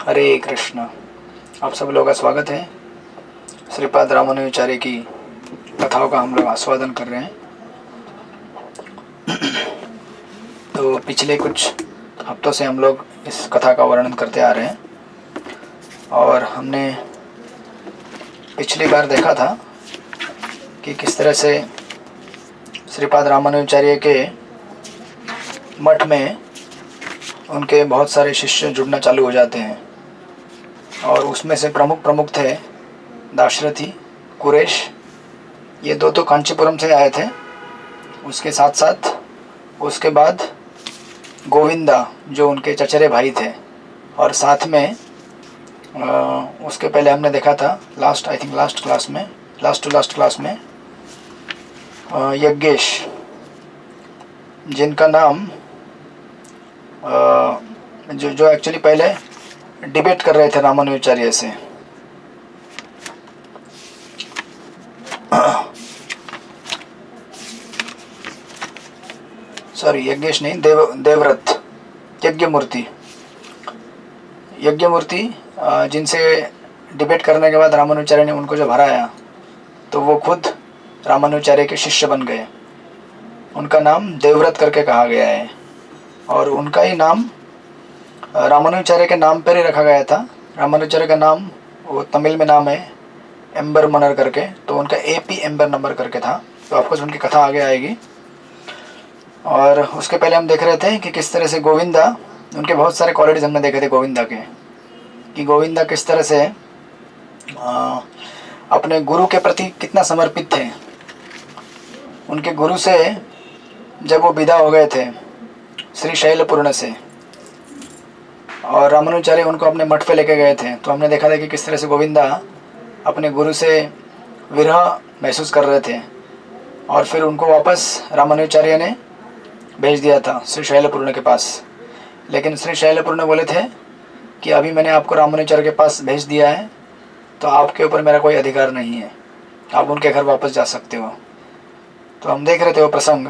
हरे कृष्ण। आप सब लोगों का स्वागत है। श्रीपाद रामानुजाचार्य की कथाओं का हम लोग आस्वादन कर रहे हैं। तो पिछले कुछ हफ्तों से हम लोग इस कथा का वर्णन करते आ रहे हैं और हमने पिछली बार देखा था कि किस तरह से श्रीपाद रामानुजाचार्य के मठ में उनके बहुत सारे शिष्य जुड़ना चालू हो जाते हैं और उसमें से प्रमुख थे दाशरथी, कुरेश। ये दो तो कांचीपुरम से आए थे। उसके साथ साथ उसके बाद गोविंदा जो उनके चचेरे भाई थे, और साथ में उसके पहले हमने देखा था लास्ट टू लास्ट क्लास में यज्ञेश, जिनका नाम जो एक्चुअली पहले डिबेट कर रहे थे रामानुजाचार्य से। सॉरी, यज्ञेश नहीं, देवव्रत, यज्ञमूर्ति, जिनसे डिबेट करने के बाद रामानुजाचार्य ने उनको जब हराया तो वो खुद रामानुजाचार्य के शिष्य बन गए। उनका नाम देवव्रत करके कहा गया है और उनका ही नाम रामानुजाचार्य के नाम पर ही रखा गया था। रामानुजाचार्य का नाम वो तमिल में नाम है एम्बर मनर करके, तो उनका AP एम्बर नंबर करके था। तो आपको उनकी कथा आगे आएगी। और उसके पहले हम देख रहे थे कि किस तरह से गोविंदा, उनके बहुत सारे क्वालिटीज़ हमने देखे थे गोविंदा के, कि गोविंदा किस तरह से अपने गुरु के प्रति कितना समर्पित थे। उनके गुरु से जब वो विदा हो गए थे श्री शैलपूर्ण से और रामानुजाचार्य उनको अपने मठ पे लेके गए थे, तो हमने देखा था कि किस तरह से गोविंदा अपने गुरु से विरह महसूस कर रहे थे और फिर उनको वापस रामानुजाचार्य ने भेज दिया था श्री शैलपूर्ण के पास। लेकिन श्री शैलपूर्ण बोले थे कि अभी मैंने आपको रामानुजाचार्य के पास भेज दिया है तो आपके ऊपर मेरा कोई अधिकार नहीं है, आप उनके घर वापस जा सकते हो। तो हम देख रहे थे वो प्रसंग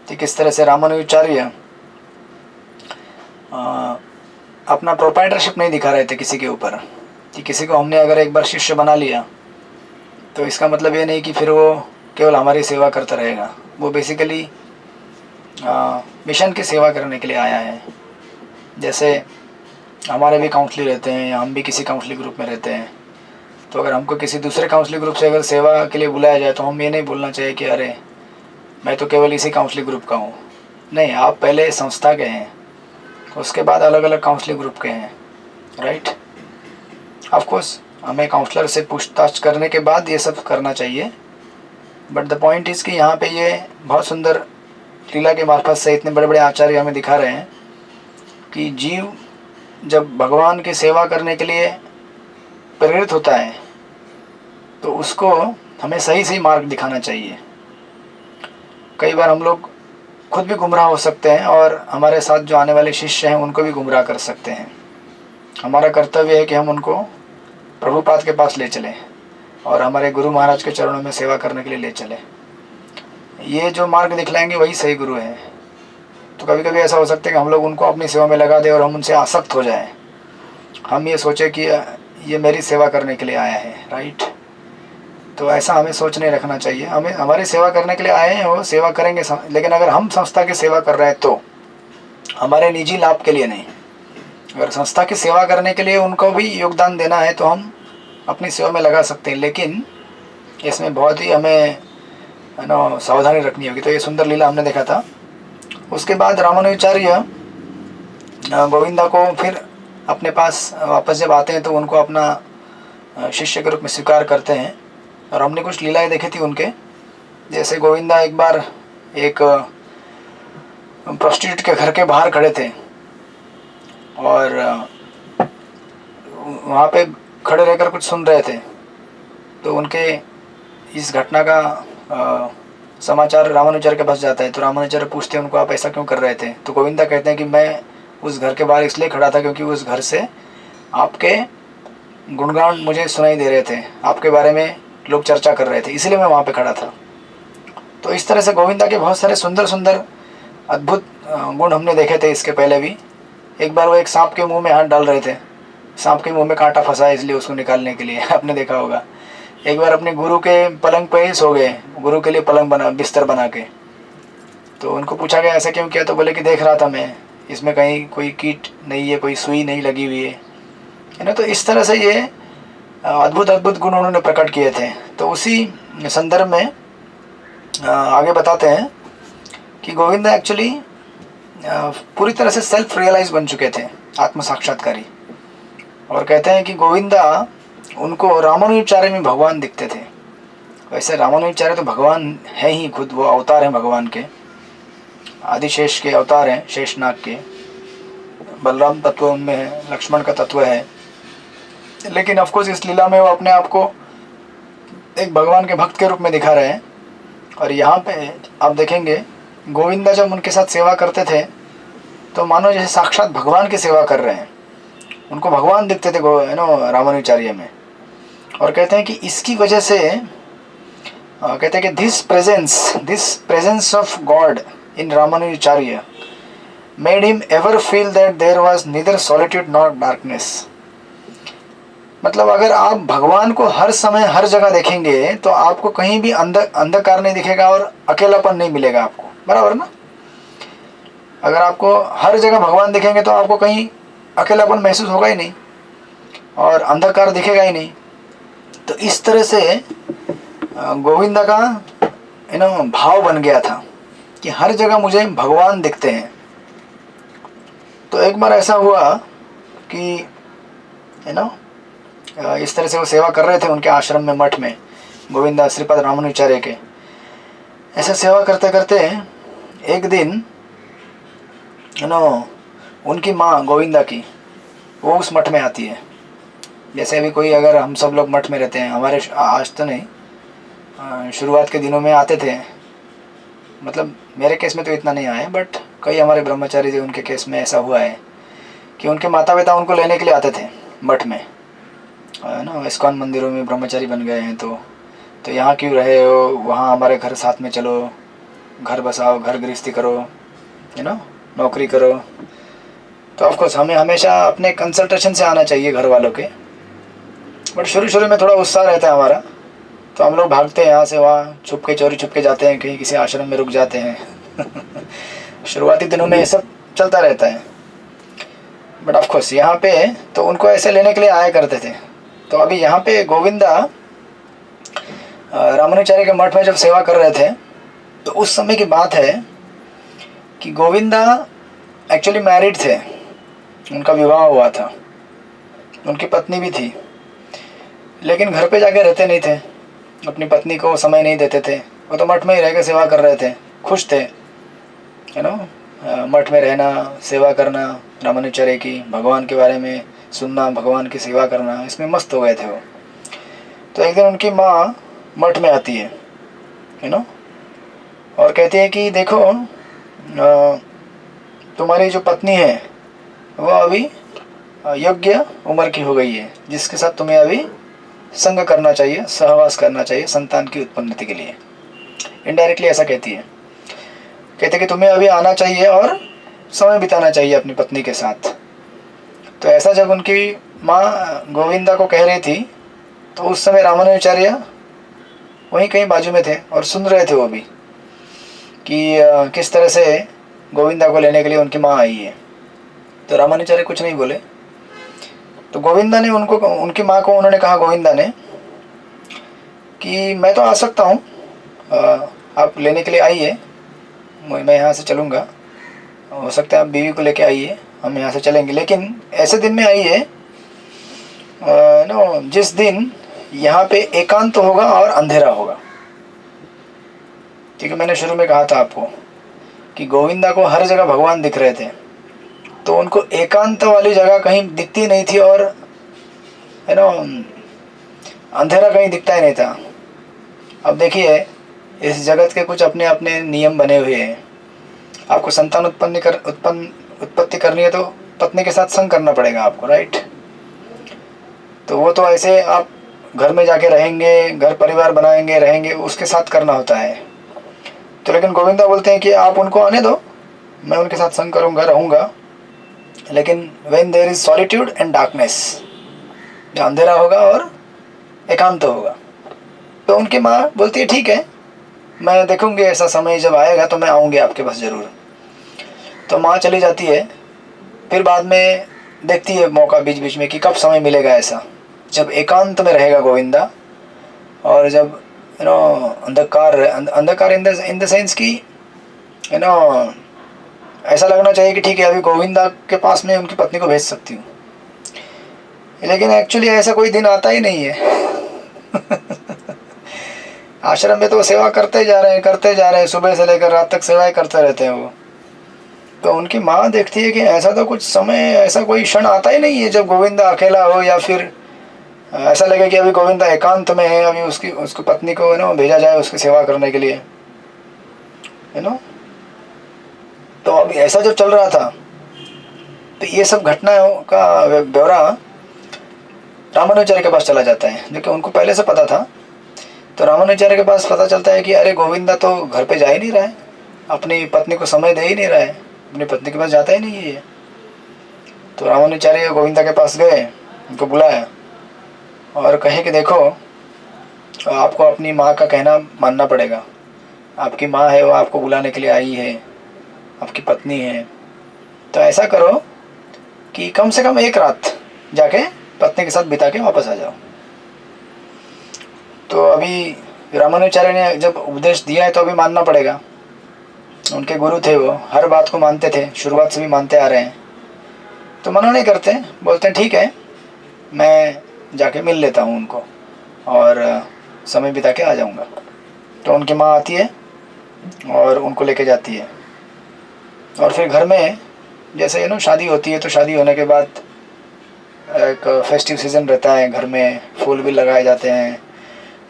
कि किस तरह से रामानुजाचार्य अपना प्रोप्राइटरशिप नहीं दिखा रहे थे किसी के ऊपर, कि किसी को हमने अगर एक बार शिष्य बना लिया तो इसका मतलब ये नहीं कि फिर वो केवल हमारी सेवा करता रहेगा। वो बेसिकली मिशन की सेवा करने के लिए आया है। जैसे हमारे भी काउंसलर रहते हैं या हम भी किसी काउंसलिंग ग्रुप में रहते हैं, तो अगर हमको किसी दूसरे काउंसलिंग ग्रुप से अगर सेवा के लिए बुलाया जाए तो हम ये नहीं बोलना चाहिए कि अरे मैं तो केवल इसी काउंसलिंग ग्रुप का हूँ। नहीं, आप पहले संस्था के हैं, उसके बाद अलग अलग काउंसलिंग ग्रुप के हैं, राइट। ऑफकोर्स हमें काउंसलर से पूछताछ करने के बाद ये सब करना चाहिए, बट द पॉइंट इज़ कि यहाँ पे ये बहुत सुंदर लीला के मार्फत से इतने बड़े बड़े आचार्य हमें दिखा रहे हैं कि जीव जब भगवान की सेवा करने के लिए प्रेरित होता है तो उसको हमें सही मार्ग दिखाना चाहिए। कई बार हम लोग खुद भी गुमराह हो सकते हैं और हमारे साथ जो आने वाले शिष्य हैं उनको भी गुमराह कर सकते हैं। हमारा कर्तव्य है कि हम उनको प्रभुपाद के पास ले चलें और हमारे गुरु महाराज के चरणों में सेवा करने के लिए ले चलें। ये जो मार्ग दिखलाएंगे वही सही गुरु है। तो कभी कभी ऐसा हो सकता है कि हम लोग उनको अपनी सेवा में लगा दें और हम उनसे आसक्त हो जाएं। हम ये सोचें कि ये मेरी सेवा करने के लिए आया है, राइट। तो ऐसा हमें सोच नहीं रखना चाहिए। हमें हमारी सेवा करने के लिए आए हैं, वो सेवा करेंगे, लेकिन अगर हम संस्था की सेवा कर रहे हैं तो हमारे निजी लाभ के लिए नहीं। अगर संस्था की सेवा करने के लिए उनको भी योगदान देना है तो हम अपनी सेवा में लगा सकते हैं, लेकिन इसमें बहुत ही हमें सावधानी रखनी होगी। तो ये सुंदर लीला हमने देखा था। उसके बाद रामानुजाचार्य गोविंदा को फिर अपने पास वापस जब आते हैं तो उनको अपना शिष्य के रूप में स्वीकार करते हैं। और हमने कुछ लीलाएं देखी थी उनके, जैसे गोविंदा एक बार एक प्रोस्टिट्यूट के घर के बाहर खड़े थे और वहाँ पे खड़े रहकर कुछ सुन रहे थे। तो उनके इस घटना का समाचार रामानुजाचार्य के पास जाता है। तो रामानुजाचार्य पूछते हैं उनको, आप ऐसा क्यों कर रहे थे? तो गोविंदा कहते हैं कि मैं उस घर के बाहर इसलिए खड़ा था क्योंकि उस घर से आपके गुणगान मुझे सुनाई दे रहे थे, आपके बारे में लोग चर्चा कर रहे थे, इसलिए मैं वहाँ पे खड़ा था। तो इस तरह से गोविंदा के बहुत सारे सुंदर सुंदर अद्भुत गुण हमने देखे थे इसके पहले भी। एक बार वो एक सांप के मुंह में हाथ डाल रहे थे सांप के मुंह में कांटा फंसा है इसलिए उसको निकालने के लिए आपने देखा होगा। एक बार अपने गुरु के पलंग पे ही सो गए, गुरु के लिए पलंग बना, बिस्तर बना के। तो उनको पूछा गया ऐसा क्यों किया, तो बोले कि देख रहा था मैं इसमें कहीं कोई कीट नहीं है, कोई सुई नहीं लगी हुई है ना। तो इस तरह से ये अद्भुत अद्भुत गुण उन्होंने प्रकट किए थे। तो उसी संदर्भ में आगे बताते हैं कि गोविंदा एक्चुअली पूरी तरह से सेल्फ रियलाइज बन चुके थे, आत्म साक्षात्कारी। और कहते हैं कि गोविंदा उनको रामानुजाचार्य में भगवान दिखते थे। वैसे रामानुजाचार्य तो भगवान है ही खुद, वो अवतार हैं भगवान के, आदिशेष के अवतार हैं, शेषनाग के। बलराम तत्व उनमें है, लक्ष्मण का तत्व है, लेकिन ऑफकोर्स इस लीला में वो अपने आप को एक भगवान के भक्त के रूप में दिखा रहे हैं। और यहाँ पे आप देखेंगे गोविंदा जब उनके साथ सेवा करते थे तो मानो जैसे साक्षात भगवान की सेवा कर रहे हैं, उनको भगवान दिखते थे रामानुजाचार्य में। और कहते हैं कि इसकी वजह से कहते हैं कि this presence of God in Ramanujacharya made him ever feel that there was neither solitude nor darkness. मतलब अगर आप भगवान को हर समय हर जगह देखेंगे तो आपको कहीं भी अंधकार नहीं दिखेगा और अकेलापन नहीं मिलेगा आपको, बराबर ना। अगर आपको हर जगह भगवान दिखेंगे तो आपको कहीं अकेलापन महसूस होगा ही नहीं और अंधकार दिखेगा ही नहीं। तो इस तरह से गोविंदा का भाव बन गया था कि हर जगह मुझे भगवान दिखते हैं। तो एक बार ऐसा हुआ कि इस तरह से वो सेवा कर रहे थे उनके आश्रम में, मठ में, गोविंदा श्रीपद रामानुजाचार्य के। ऐसा सेवा करते करते एक दिन उनकी माँ गोविंदा की वो उस मठ में आती है। जैसे अभी कोई, अगर हम सब लोग मठ में रहते हैं, हमारे आज तो नहीं, शुरुआत के दिनों में आते थे, मतलब मेरे केस में तो इतना नहीं आया, बट कई हमारे ब्रह्मचारी थे उनके केस में ऐसा हुआ है कि उनके माता पिता उनको लेने के लिए आते थे मठ में, इस्कॉन मंदिरों में ब्रह्मचारी बन गए हैं तो यहाँ क्यों रहे हो, वहाँ हमारे घर साथ में चलो, घर बसाओ, घर गृहस्थी करो, नौकरी करो। तो ऑफकोर्स हमें हमेशा अपने कंसल्टेशन से आना चाहिए घर वालों के, बट शुरू में थोड़ा उत्साह रहता है हमारा, तो हम लोग भागते हैं यहाँ से वहाँ, छुप के चोरी छुप के जाते हैं, कहीं किसी आश्रम में रुक जाते हैं शुरुआती दिनों में ये सब चलता रहता है। बट ऑफकोर्स यहाँ पे तो उनको ऐसे लेने के लिए आया करते थे। तो अभी यहाँ पे गोविंदा रामानुजाचार्य के मठ में जब सेवा कर रहे थे तो उस समय की बात है कि गोविंदा एक्चुअली मैरिड थे, उनका विवाह हुआ था, उनकी पत्नी भी थी, लेकिन घर पे जाके रहते नहीं थे, अपनी पत्नी को समय नहीं देते थे। वो तो मठ में ही रह के सेवा कर रहे थे, खुश थे, मठ में रहना, सेवा करना, रामानुजाचार्य की, भगवान के बारे में सुनना, भगवान की सेवा करना, इसमें मस्त हो गए थे वो। तो एक दिन उनकी माँ मठ में आती है, और कहती है कि देखो तुम्हारी जो पत्नी है वो अभी योग्य उम्र की हो गई है, जिसके साथ तुम्हें अभी संग करना चाहिए, सहवास करना चाहिए संतान की उत्पन्नति के लिए। इनडायरेक्टली ऐसा कहती है, कहते कि तुम्हें अभी आना चाहिए और समय बिताना चाहिए अपनी पत्नी के साथ। तो ऐसा जब उनकी माँ गोविंदा को कह रही थी तो उस समय रामानुजाचार्य वहीं कहीं बाजू में थे और सुन रहे थे वो भी कि किस तरह से गोविंदा को लेने के लिए उनकी माँ आई है। तो रामानुजाचार्य कुछ नहीं बोले। तो गोविंदा ने उनकी माँ को उन्होंने कहा, गोविंदा ने, कि मैं तो आ सकता हूँ, आप लेने के लिए आइए, मैं यहाँ से चलूँगा, हो सकता है आप बीवी को लेके आइए, हम यहाँ से चलेंगे, लेकिन ऐसे दिन में आइए जिस दिन यहाँ पे एकांत होगा और अंधेरा होगा। क्योंकि मैंने शुरू में कहा था आपको कि गोविंदा को हर जगह भगवान दिख रहे थे, तो उनको एकांत वाली जगह कहीं दिखती नहीं थी और अंधेरा कहीं दिखता ही नहीं था। अब देखिए, इस जगत के कुछ अपने अपने नियम बने हुए हैं। आपको संतान उत्पत्ति करनी है तो पत्नी के साथ संग करना पड़ेगा आपको, राइट। तो वो तो ऐसे आप घर में जाके रहेंगे, घर परिवार बनाएंगे, रहेंगे, उसके साथ करना होता है। तो लेकिन गोविंदा बोलते हैं कि आप उनको आने दो, मैं उनके साथ संग करूँगा, रहूँगा, लेकिन when there is solitude and darkness, जहाँ अंधेरा होगा और एकांत होगा, तो उनकी माँ बोलती है ठीक है, मैं देखूंगी, ऐसा समय जब आएगा तो मैं आऊँगी आपके पास ज़रूर। तो माँ चली जाती है। फिर बाद में देखती है मौका बीच बीच में कि कब समय मिलेगा ऐसा, जब एकांत में रहेगा गोविंदा, और जब अंधकार, अंधकार इन द सेंस कि ऐसा लगना चाहिए कि ठीक है अभी गोविंदा के पास में उनकी पत्नी को भेज सकती हूँ, लेकिन एक्चुअली ऐसा कोई दिन आता ही नहीं है। आश्रम में तो वो सेवा करते जा रहे हैं, सुबह से लेकर रात तक सेवाएं करते रहते हैं वो। तो उनकी माँ देखती है कि ऐसा तो कुछ समय, ऐसा कोई क्षण आता ही नहीं है जब गोविंदा अकेला हो, या फिर ऐसा लगे कि अभी गोविंदा एकांत में है, अभी उसकी पत्नी को भेजा जाए उसकी सेवा करने के लिए, तो अभी ऐसा जो चल रहा था, तो ये सब घटनाओं का ब्यौरा रामानुचार्य के पास चला जाता है, जो कि उनको पहले से पता था। तो रामानुचार्य के पास पता चलता है कि अरे गोविंदा तो घर पे जा ही नहीं रहा है, अपनी पत्नी को समय दे ही नहीं रहा है, अपनी पत्नी के पास जाता ही नहीं है ये। तो रामानुचार्य गोविंदा के पास गए, उनको बुलाया और कहे कि देखो, आपको अपनी माँ का कहना मानना पड़ेगा, आपकी माँ है वो आपको बुलाने के लिए आई है, आपकी पत्नी है, तो ऐसा करो कि कम से कम एक रात जाके पत्नी के साथ बिता के वापस आ जाओ। तो अभी रामानुचार्य ने जब उपदेश दिया है तो अभी मानना पड़ेगा, उनके गुरु थे वो, हर बात को मानते थे, शुरुआत से भी मानते आ रहे हैं, तो मना नहीं करते, बोलते हैं ठीक है मैं जाके मिल लेता हूँ उनको और समय बिता के आ जाऊँगा। तो उनकी माँ आती है और उनको लेके जाती है, और फिर घर में जैसे शादी होती है, तो शादी होने के बाद एक फेस्टिव सीज़न रहता है, घर में फूल भी लगाए जाते हैं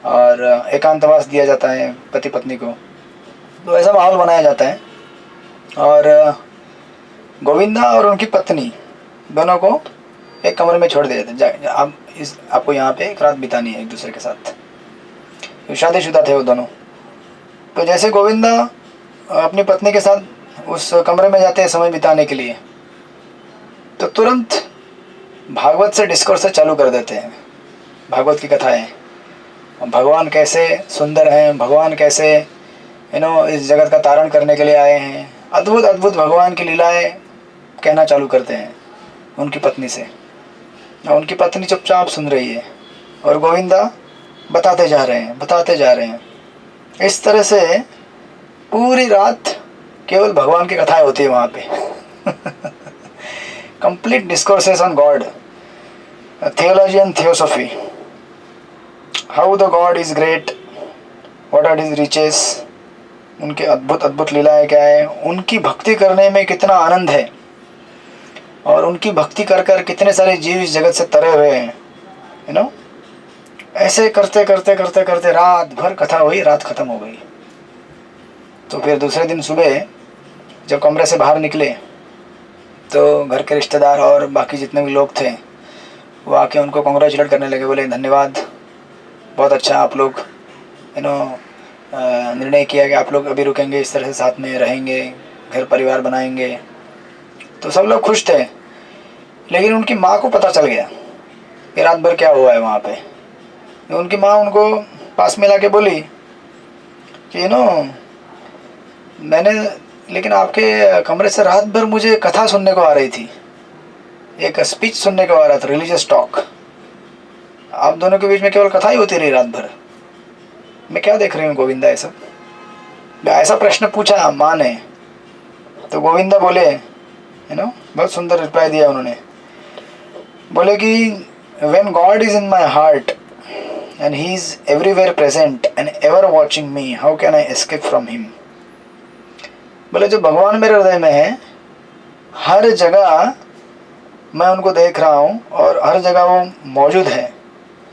और एकांतवास दिया जाता है पति पत्नी को, तो ऐसा माहौल बनाया जाता है। और गोविंदा और उनकी पत्नी दोनों को एक कमरे में छोड़ दिया जाता है, आपको यहाँ पे एक रात बितानी है एक दूसरे के साथ। शादीशुदा थे वो दोनों। तो जैसे गोविंदा अपनी पत्नी के साथ उस कमरे में जाते हैं समय बिताने के लिए, तो तुरंत भागवत से डिस्कोर्स चालू कर देते हैं, भागवत की कथाएं, भगवान कैसे सुंदर हैं, भगवान कैसे इस जगत का तारण करने के लिए आए हैं, अद्भुत अद्भुत भगवान की लीलाएं कहना चालू करते हैं उनकी पत्नी से। उनकी पत्नी चुपचाप सुन रही है और गोविंदा बताते जा रहे हैं। इस तरह से पूरी रात केवल भगवान की कथाएं होती है वहाँ पे। Complete discourses on God, theology and theosophy, how the God is great, what are his riches, उनके अद्भुत अद्भुत लीलाएं क्या है, उनकी भक्ति करने में कितना आनंद है, और उनकी भक्ति कर कर कितने सारे जीव इस जगत से तरे हुए हैं। ऐसे करते करते करते करते रात भर कथा हुई, रात खत्म हो गई। तो फिर दूसरे दिन सुबह जब कमरे से बाहर निकले, तो घर के रिश्तेदार और बाकी जितने भी लोग थे वो आके उनको कॉन्ग्रेचुलेट करने लगे, बोले धन्यवाद, बहुत अच्छा आप लोग निर्णय किया कि आप लोग अभी रुकेंगे, इस तरह से साथ में रहेंगे, घर परिवार बनाएंगे। तो सब लोग खुश थे, लेकिन उनकी माँ को पता चल गया कि रात भर क्या हुआ है वहाँ पे। तो उनकी माँ उनको पास में ला के बोली कि मैंने, लेकिन आपके कमरे से रात भर मुझे कथा सुनने को आ रही थी, एक स्पीच सुनने को आ रहा था, रिलीजियस टॉक, आप दोनों के बीच में केवल कथा ही होती रही रात भर, मैं क्या देख रही हूँ गोविंदा ये सब। ऐसा प्रश्न पूछा माँ ने, तो गोविंदा बोले बहुत सुंदर रिप्लाई दिया उन्होंने, बोले कि when God is in my heart and he is everywhere present and ever watching me, how can I escape from him। बोले जो भगवान मेरे हृदय में है, हर जगह मैं उनको देख रहा हूँ और हर जगह वो मौजूद है,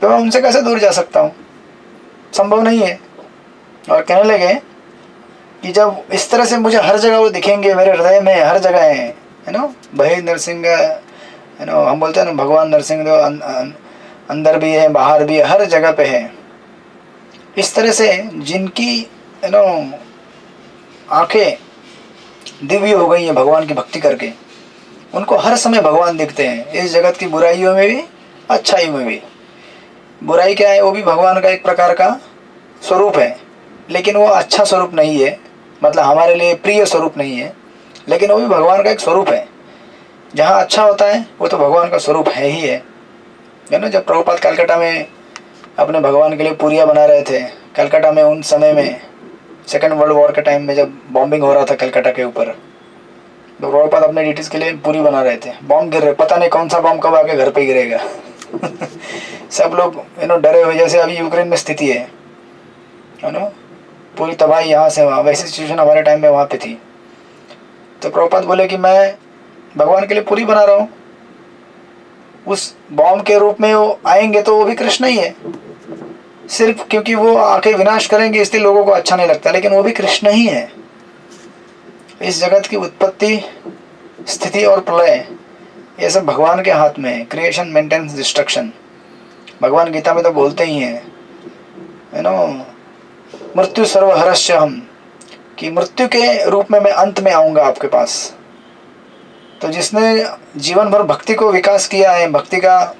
तो मैं उनसे कैसे दूर जा सकता हूँ, संभव नहीं है। और कहने लगे कि जब इस तरह से मुझे हर जगह वो दिखेंगे, मेरे हृदय में हर जगह है भाई नरसिंह, हम बोलते हैं ना भगवान नरसिंह देव अंदर भी है बाहर भी है, हर जगह पे है। इस तरह से जिनकी आंखें दिव्य हो गई हैं भगवान की भक्ति करके, उनको हर समय भगवान दिखते हैं, इस जगत की बुराइयों में भी अच्छाई में भी। बुराई क्या है, वो भी भगवान का एक प्रकार का स्वरूप है, लेकिन वो अच्छा स्वरूप नहीं है, मतलब हमारे लिए प्रिय स्वरूप नहीं है, लेकिन वो भी भगवान का एक स्वरूप है। जहाँ अच्छा होता है वो तो भगवान का स्वरूप है ही है ना। जब प्रभुपाद कलकत्ता में अपने भगवान के लिए पूरियाँ बना रहे थे, कलकत्ता में उन समय में सेकेंड वर्ल्ड वॉर के टाइम में जब बॉम्बिंग हो रहा था कलकत्ता के ऊपर, तो प्रभुपाद अपने डिटीज के लिए पूरी बना रहे थे। बॉम्ब गिर रहे, पता नहीं कौन सा बॉम्ब कब आके घर पे गिरेगा। सब लोग डरे हुए, जैसे अभी यूक्रेन में स्थिति है ना, पूरी तबाही यहाँ से वहाँ, वैसी सिचुएशन हमारे टाइम में वहाँ पे थी। तो प्रभुपाद बोले कि मैं भगवान के लिए पूरी बना रहा हूँ, उस बॉम्ब के रूप में वो आएंगे तो वो भी कृष्ण ही है, सिर्फ क्योंकि वो आके विनाश करेंगे इसलिए लोगों को अच्छा नहीं लगता, लेकिन वो भी कृष्ण ही है। इस जगत की उत्पत्ति, स्थिति और प्रलय ये सब भगवान के हाथ में है। Creation, maintenance, destruction. भगवान गीता में तो बोलते ही हैं, है ना, मृत्यु सर्वहरस्य हम, कि मृत्यु के रूप में मैं अंत में आऊँगा आपके पास। तो जिसने जीवन भर भक्ति को विकास किया है, भक्ति का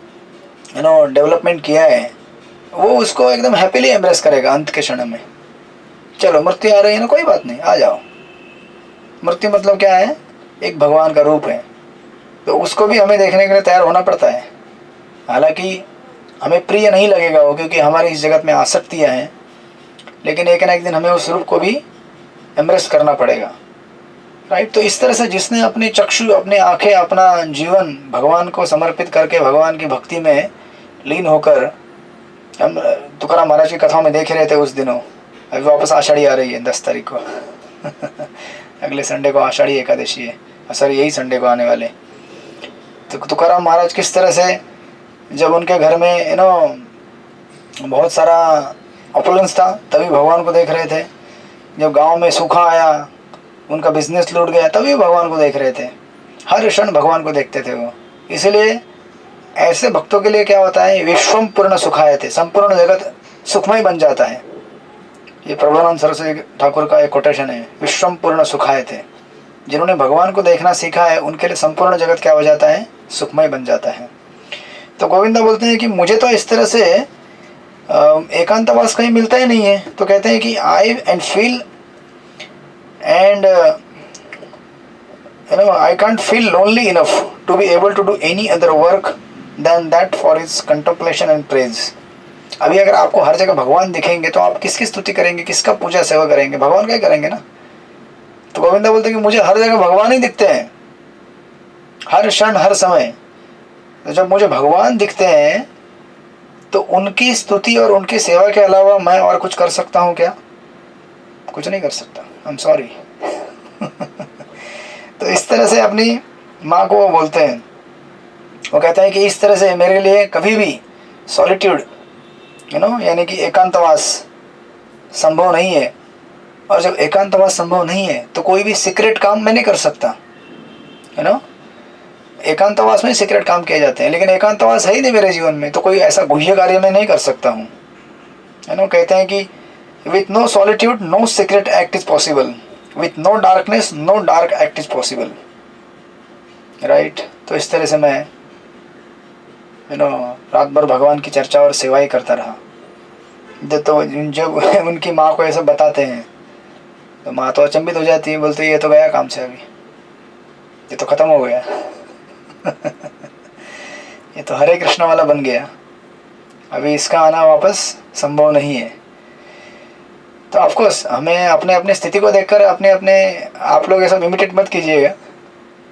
डेवलपमेंट किया है, वो उसको एकदम हैप्पीली एम्ब्रेस करेगा अंत के क्षण में। चलो मृत्यु आ रही है ना, कोई बात नहीं, आ जाओ। मृत्यु मतलब क्या है, एक भगवान का रूप है, तो उसको भी हमें देखने के लिए तैयार होना पड़ता है। हालांकि हमें प्रिय नहीं लगेगा वो, क्योंकि हमारी इस जगत में आसक्तियाँ हैं, लेकिन एक ना एक दिन हमें उस रूप को भी एम्ब्रेस करना पड़ेगा, राइट। तो इस तरह से जिसने अपनी चक्षु, अपने आंखें, अपना जीवन भगवान को समर्पित करके भगवान की भक्ति में लीन होकर, हम तुकाराम महाराज की कथाओं में देख रहे थे उस दिनों, अभी वापस आषाढ़ी आ रही है 10 तारीख को। अगले संडे को आषाढ़ी एकादशी है, सॉरी यही संडे को आने वाले। तो तुकाराम महाराज किस तरह से जब उनके घर में बहुत सारा ऑपुलेंस था, तभी भगवान को देख रहे थे। जब गांव में सूखा आया, उनका बिजनेस लूट गया, तभी भगवान को देख रहे थे। हर क्षण भगवान को देखते थे वो। इसलिए ऐसे भक्तों के लिए क्या होता है, विश्वम पूर्ण सुखाय थे, संपूर्ण जगत सुखमय बन जाता है। ये प्रभुरानंद सरस्वती ठाकुर का एक कोटेशन है, विश्वम पूर्ण सुखाय थे। जिन्होंने भगवान को देखना सीखा है उनके लिए संपूर्ण जगत क्या हो जाता है, सुखमय बन जाता है। तो गोविंदा बोलते हैं कि मुझे तो इस तरह से एकांतवास कहीं मिलता ही नहीं है। तो कहते हैं कि I and feel and I can't feel lonely enough to be able to do any other work than that for his contemplation and praise। अभी अगर आपको हर जगह भगवान दिखेंगे तो आप किसकी स्तुति करेंगे, किसका पूजा सेवा करेंगे, भगवान का ही करेंगे ना। तो गोविंदा बोलते हैं कि मुझे हर जगह भगवान ही दिखते हैं, हर क्षण हर समय। तो जब मुझे भगवान दिखते हैं तो उनकी स्तुति और उनकी सेवा के अलावा मैं और कुछ कर सकता हूँ क्या? कुछ नहीं कर सकता, आई एम सॉरी। तो इस तरह से अपनी माँ को वो बोलते हैं, वो कहते हैं कि इस तरह से मेरे लिए कभी भी सॉलिट्यूड यानी कि एकांतवास संभव नहीं है। और जब एकांतवास संभव नहीं है तो कोई भी सीक्रेट काम मैं नहीं कर सकता, एकांतवास में सीक्रेट काम किए जाते हैं, लेकिन एकांतवास है ही नहीं मेरे जीवन में, तो कोई ऐसा गुह्य कार्य मैं नहीं कर सकता हूँ, कहते हैं कि with no solitude no secret act is possible, with no darkness no dark act is possible, right। तो इस तरह से मैं रात भर भगवान की चर्चा और सेवा ही करता रहा। तो जब उनकी माँ को ऐसा बताते हैं तो माँ तो अचंभित हो जाती है, बोलती है ये तो गया काम से, अभी ये तो खत्म हो गया। ये तो हरे कृष्ण वाला बन गया, अभी इसका आना वापस संभव नहीं है। तो ऑफकोर्स हमें अपने अपने स्थिति को देखकर अपने अपने, आप लोग ये सब इमिटेट मत कीजिएगा,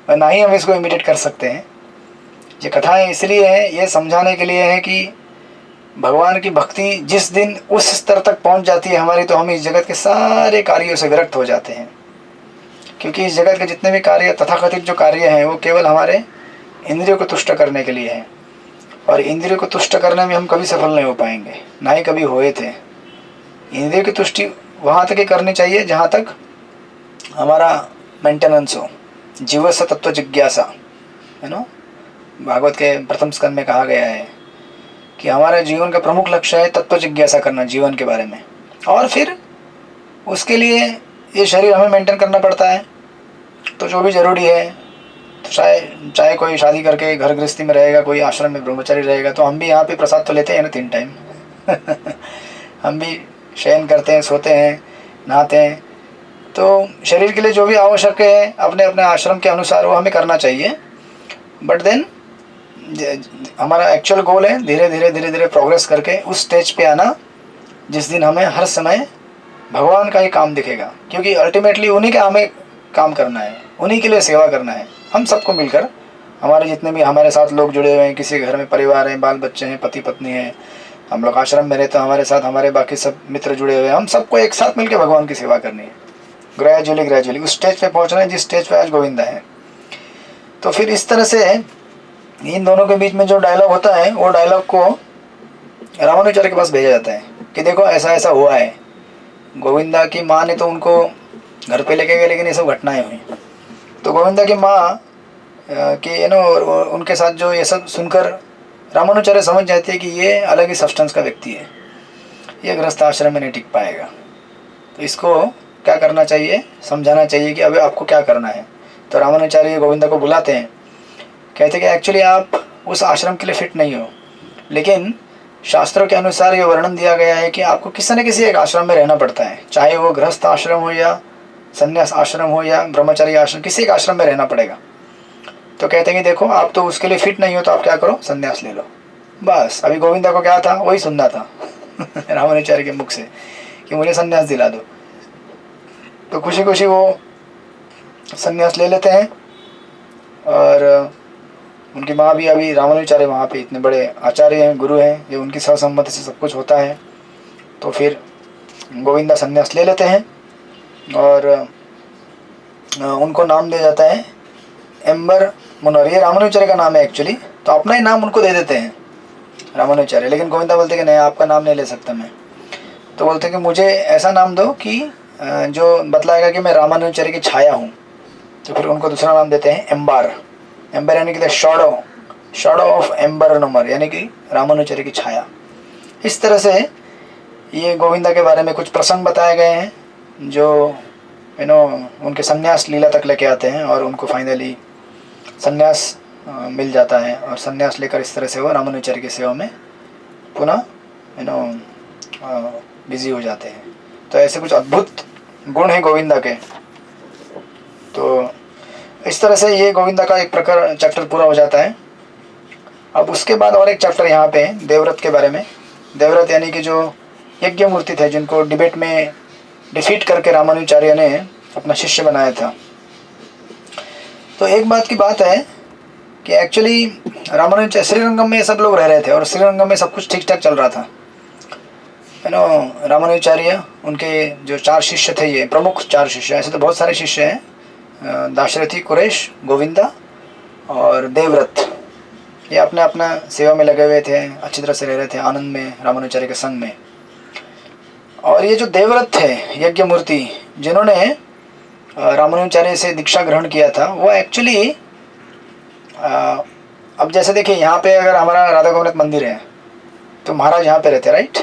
और ना ही हम इसको इमिटेट कर सकते हैं। ये कथाएं इसलिए हैं, ये समझाने के लिए है कि भगवान की भक्ति जिस दिन उस स्तर तक पहुंच जाती है हमारी, तो हम इस जगत के सारे कार्यों से विरक्त हो जाते हैं। क्योंकि इस जगत के जितने भी कार्य, तथाकथित जो कार्य हैं, वो केवल हमारे इंद्रियों को तुष्ट करने के लिए हैं, और इंद्रियों को तुष्ट करने में हम कभी सफल नहीं हो पाएंगे, ना ही कभी हुए थे। इंद्रियों की तुष्टि वहाँ तक ही करनी चाहिए जहाँ तक हमारा मेंटेनेंस हो, जीवस्य तत्व जिज्ञासा, भागवत के प्रथम स्कंद में कहा गया है कि हमारा जीवन का प्रमुख लक्ष्य है तत्व जिज्ञासा करना जीवन के बारे में, और फिर उसके लिए ये शरीर हमें मेंटेन करना पड़ता है। तो जो भी ज़रूरी है, चाहे चाहे कोई शादी करके घर गृहस्थी में रहेगा, कोई आश्रम में ब्रह्मचारी रहेगा, तो हम भी यहाँ पे प्रसाद तो लेते हैं ना 3 टाइम। हम भी शयन करते हैं, सोते हैं, नहाते हैं। तो शरीर के लिए जो भी आवश्यक है अपने अपने आश्रम के अनुसार वो हमें करना चाहिए। बट देन हमारा एक्चुअल गोल है धीरे धीरे प्रोग्रेस करके उस स्टेज पे आना जिस दिन हमें हर समय भगवान का ही काम दिखेगा, क्योंकि अल्टीमेटली उन्हीं का हमें काम करना है, उन्हीं के लिए सेवा करना है। हम सबको मिलकर, हमारे जितने भी हमारे साथ लोग जुड़े हुए हैं, किसी घर में परिवार है, बाल बच्चे हैं, पति पत्नी है, हम लोग आश्रम में रहते हैं, हमारे साथ हमारे बाकी सब मित्र जुड़े हुए हैं, हम सबको एक साथ मिलकर भगवान की सेवा करनी है। ग्रेजुअली उस स्टेज पे पहुंचना है जिस स्टेज पे आज गोविंदा है। तो फिर इस तरह से इन दोनों के बीच में जो डायलॉग होता है वो डायलॉग को रामानुचार्य के पास भेजा जाता है कि देखो ऐसा ऐसा हुआ है। गोविंदा की माँ ने तो उनको घर पे लेके गए, लेकिन ये सब घटनाएं हुई। तो गोविंदा की माँ के उनके साथ जो ये सब सुनकर रामानुचार्य समझ जाते हैं कि ये अलग ही सब्सटेंस का व्यक्ति है, ये गृहस्थ आश्रम में नहीं टिक पाएगा। तो इसको क्या करना चाहिए, समझाना चाहिए कि अभी आपको क्या करना है। तो रामानुचार्य गोविंदा को बुलाते हैं, कहते हैं कि एक्चुअली आप उस आश्रम के लिए फिट नहीं हो, लेकिन शास्त्रों के अनुसार ये वर्णन दिया गया है कि आपको किसी न किसी एक आश्रम में रहना पड़ता है, चाहे वो गृहस्थ आश्रम हो या संन्यास आश्रम हो या ब्रह्मचारी आश्रम, किसी एक आश्रम में रहना पड़ेगा। तो कहते हैं कि देखो आप तो उसके लिए फिट नहीं हो, तो आप क्या करो, संन्यास ले लो। बस अभी गोविंदा को क्या था, वही सुनना था रामानुचार्य के मुख से कि मुझे संन्यास दिला दो। तो खुशी खुशी वो संन्यास ले लेते हैं। और उनकी माँ भी, अभी रामानुचार्य वहाँ पे इतने बड़े आचार्य हैं, गुरु हैं, ये उनकी सहसम्मति से सब कुछ होता है। तो फिर गोविंदा संन्यास ले लेते हैं और उनको नाम दिया जाता है एम्बर मुनर। ये रामानुचार्य का नाम है एक्चुअली, तो अपना ही नाम उनको दे देते हैं रामानुचार्य। लेकिन गोविंदा बोलते कि नहीं, आपका नाम नहीं ले सकता मैं। तो बोलते हैं कि मुझे ऐसा नाम दो कि जो बतलाएगा कि मैं रामानुचार्य की छाया हूँ। तो फिर उनको दूसरा नाम देते हैं एम्बर। एम्बर यानी कि शैडो ऑफ एम्बर नंबर, यानी कि रामानुचार्य की छाया। इस तरह से ये गोविंदा के बारे में कुछ प्रसंग बताए गए हैं जो उनके संन्यास लीला तक लेके आते हैं और उनको फाइनली संन्यास मिल जाता है। और संन्यास लेकर इस तरह से वो रामानुचार्य की सेवा में पुनः बिजी हो जाते हैं। तो ऐसे कुछ अद्भुत गुण हैं गोविंदा के। तो इस तरह से ये गोविंदा का एक प्रकार चैप्टर पूरा हो जाता है। अब उसके बाद और एक चैप्टर यहाँ पे है देवव्रत के बारे में। देवव्रत यानी कि जो यज्ञ मूर्ति थे, जिनको डिबेट में डिफीट करके रामानुचार्य ने अपना शिष्य बनाया था। तो एक बात की बात है कि एक्चुअली रामानुचार्य श्रीरंगम में सब लोग रह रहे थे और श्रीरंगम में सब कुछ ठीक ठाक चल रहा था। रामानुचार्य, उनके जो 4 शिष्य थे, ये प्रमुख 4 शिष्य, ऐसे तो बहुत सारे शिष्य हैं, दाशरथी, कुरेश, गोविंदा और देवव्रत, ये अपने अपना सेवा में लगे हुए थे, अच्छी तरह से रह रहे थे आनंद में रामानुचार्य के संग में। और ये जो देवव्रत थे यज्ञ मूर्ति, जिन्होंने रामानुचार्य से दीक्षा ग्रहण किया था, वो एक्चुअली अब जैसे देखिए यहाँ पे अगर हमारा राधा गोविंद मंदिर है तो महाराज यहाँ पे रहते हैं, राइट।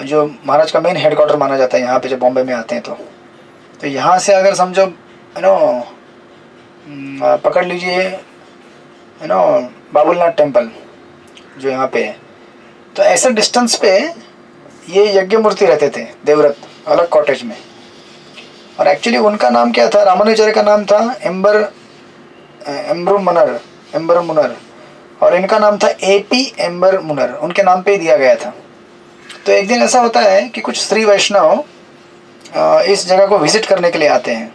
जो महाराज का मेन हेडक्वार्टर माना जाता है यहाँ पे, जब बॉम्बे में आते हैं तो यहाँ से अगर समझो पकड़ लीजिए बाबुलनाथ टेम्पल जो यहाँ पे है, तो ऐसे डिस्टेंस पे ये यज्ञ मूर्ति रहते थे देवव्रत, अलग कॉटेज में। और एक्चुअली उनका नाम क्या था, रामानुचार्य का नाम था एम्बर मुनर, और इनका नाम था एपी एम्बर मुनर, उनके नाम पे ही दिया गया था। तो एक दिन ऐसा होता है कि कुछ श्री वैष्णव इस जगह को विजिट करने के लिए आते हैं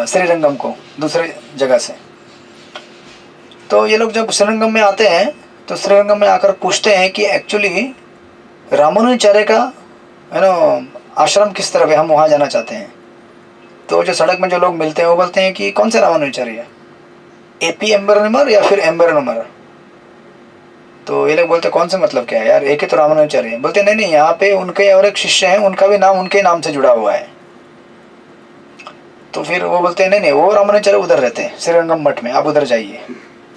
श्रीरंगम को दूसरे जगह से। तो ये लोग जब श्रीरंगम में आते हैं तो श्रीरंगम में आकर पूछते हैं कि एक्चुअली रामानुचार्य का आश्रम किस तरफ है, हम वहाँ जाना चाहते हैं। तो जो सड़क में जो लोग मिलते हैं वो बोलते हैं कि कौन से रामानुचार्य, एपी एम्बर नंबर या फिर एम्बर नंबर। तो ये लोग बोलते कौन से, मतलब क्या है यार, एक ही तो रामानुचार्य है। बोलते नहीं, यहाँ पे उनके और एक शिष्य हैं, उनका भी नाम उनके नाम से जुड़ा हुआ है। तो फिर वो बोलते हैं नहीं, वो रामानुचार्य उधर रहते हैं श्रीरंगम मठ में, आप उधर जाइए।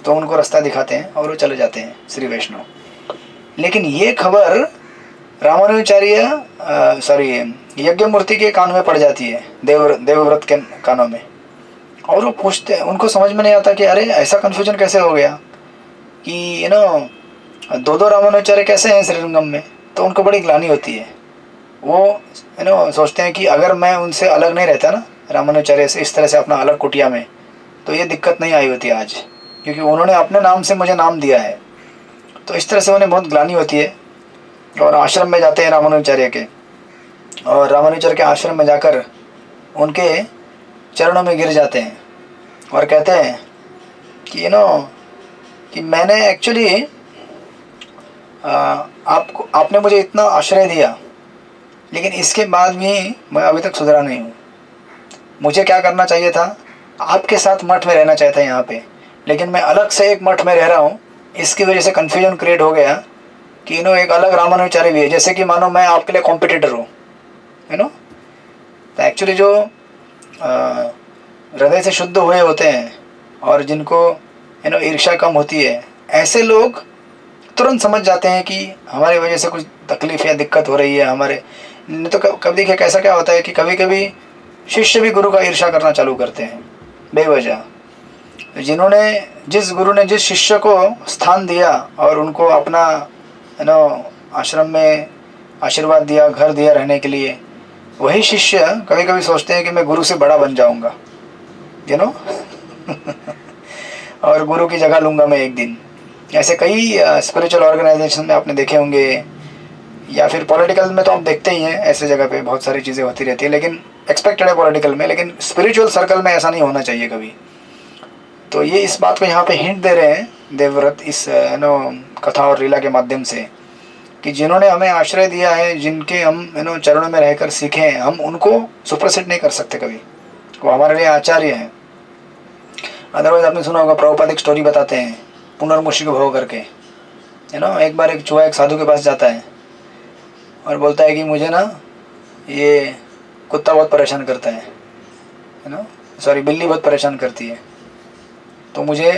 तो उनको रास्ता दिखाते हैं और वो चले जाते हैं श्री वैष्णव। लेकिन ये खबर रामानुचार्य यज्ञ मूर्ति के कानों में पड़ जाती है, देवव्रत के कानों में। और वो पूछते हैं, उनको समझ में नहीं आता कि अरे ऐसा कन्फ्यूजन कैसे हो गया कि दो दो रामानुजाचार्य कैसे हैं श्रीरंगम में। तो उनको बड़ी ग्लानि होती है। वो सोचते हैं कि अगर मैं उनसे अलग नहीं रहता ना, रामानुजाचार्य से इस तरह से अपना अलग कुटिया में, तो ये दिक्कत नहीं आई होती आज, क्योंकि उन्होंने अपने नाम से मुझे नाम दिया है। तो इस तरह से उन्हें बहुत ग्लानि होती है और आश्रम में जाते हैं रामानुजाचार्य के, और रामानुजाचार्य के आश्रम में जाकर उनके चरणों में गिर जाते हैं और कहते हैं कि कि मैंने एक्चुअली आपने मुझे इतना आश्रय दिया, लेकिन इसके बाद भी मैं अभी तक सुधरा नहीं हूँ। मुझे क्या करना चाहिए था, आपके साथ मठ में रहना चाहिए था यहाँ पे, लेकिन मैं अलग से एक मठ में रह रहा हूँ। इसकी वजह से कन्फ्यूजन क्रिएट हो गया कि एक अलग रामानुजाचार्य भी है, जैसे कि मानो मैं आपके लिए कॉम्पिटिटर हूँ। तो एक्चुअली जो हृदय से शुद्ध हुए होते हैं और जिनको ईर्ष्या कम होती है, ऐसे लोग तुरंत समझ जाते हैं कि हमारी वजह से कुछ तकलीफ या दिक्कत हो रही है हमारे। नहीं तो कभी देखिए कैसा क्या होता है कि कभी कभी शिष्य भी गुरु का ईर्ष्या करना चालू करते हैं बेवजह। जिस गुरु ने जिस शिष्य को स्थान दिया और उनको अपना आश्रम में आशीर्वाद दिया, घर दिया रहने के लिए, वही शिष्य कभी कभी सोचते हैं कि मैं गुरु से बड़ा बन जाऊंगा और गुरु की जगह लूँगा मैं एक दिन। ऐसे कई स्पिरिचुअल ऑर्गेनाइजेशन में आपने देखे होंगे, या फिर पॉलिटिकल में तो आप देखते ही हैं, ऐसे जगह पे बहुत सारी चीज़ें होती रहती है, लेकिन एक्सपेक्टेड है पॉलिटिकल में, लेकिन स्पिरिचुअल सर्कल में ऐसा नहीं होना चाहिए कभी। तो ये इस बात को यहाँ पे हिंट दे रहे हैं देवव्रत इस कथा और लीला के माध्यम से, कि जिन्होंने हमें आश्रय दिया है, जिनके हम चरणों में रहकर सीखे हैं, हम उनको सुप्रसिद्ध नहीं कर सकते कभी। वो हमारे लिए आचार्य हैं। अदरवाइज आपने सुना होगा, प्रभुपाद एक स्टोरी बताते हैं पुनर्मुषिक भव करके। एक बार एक चूहा एक साधु के पास जाता है और बोलता है कि मुझे ना ये कुत्ता बहुत परेशान करता है सॉरी बिल्ली बहुत परेशान करती है, तो मुझे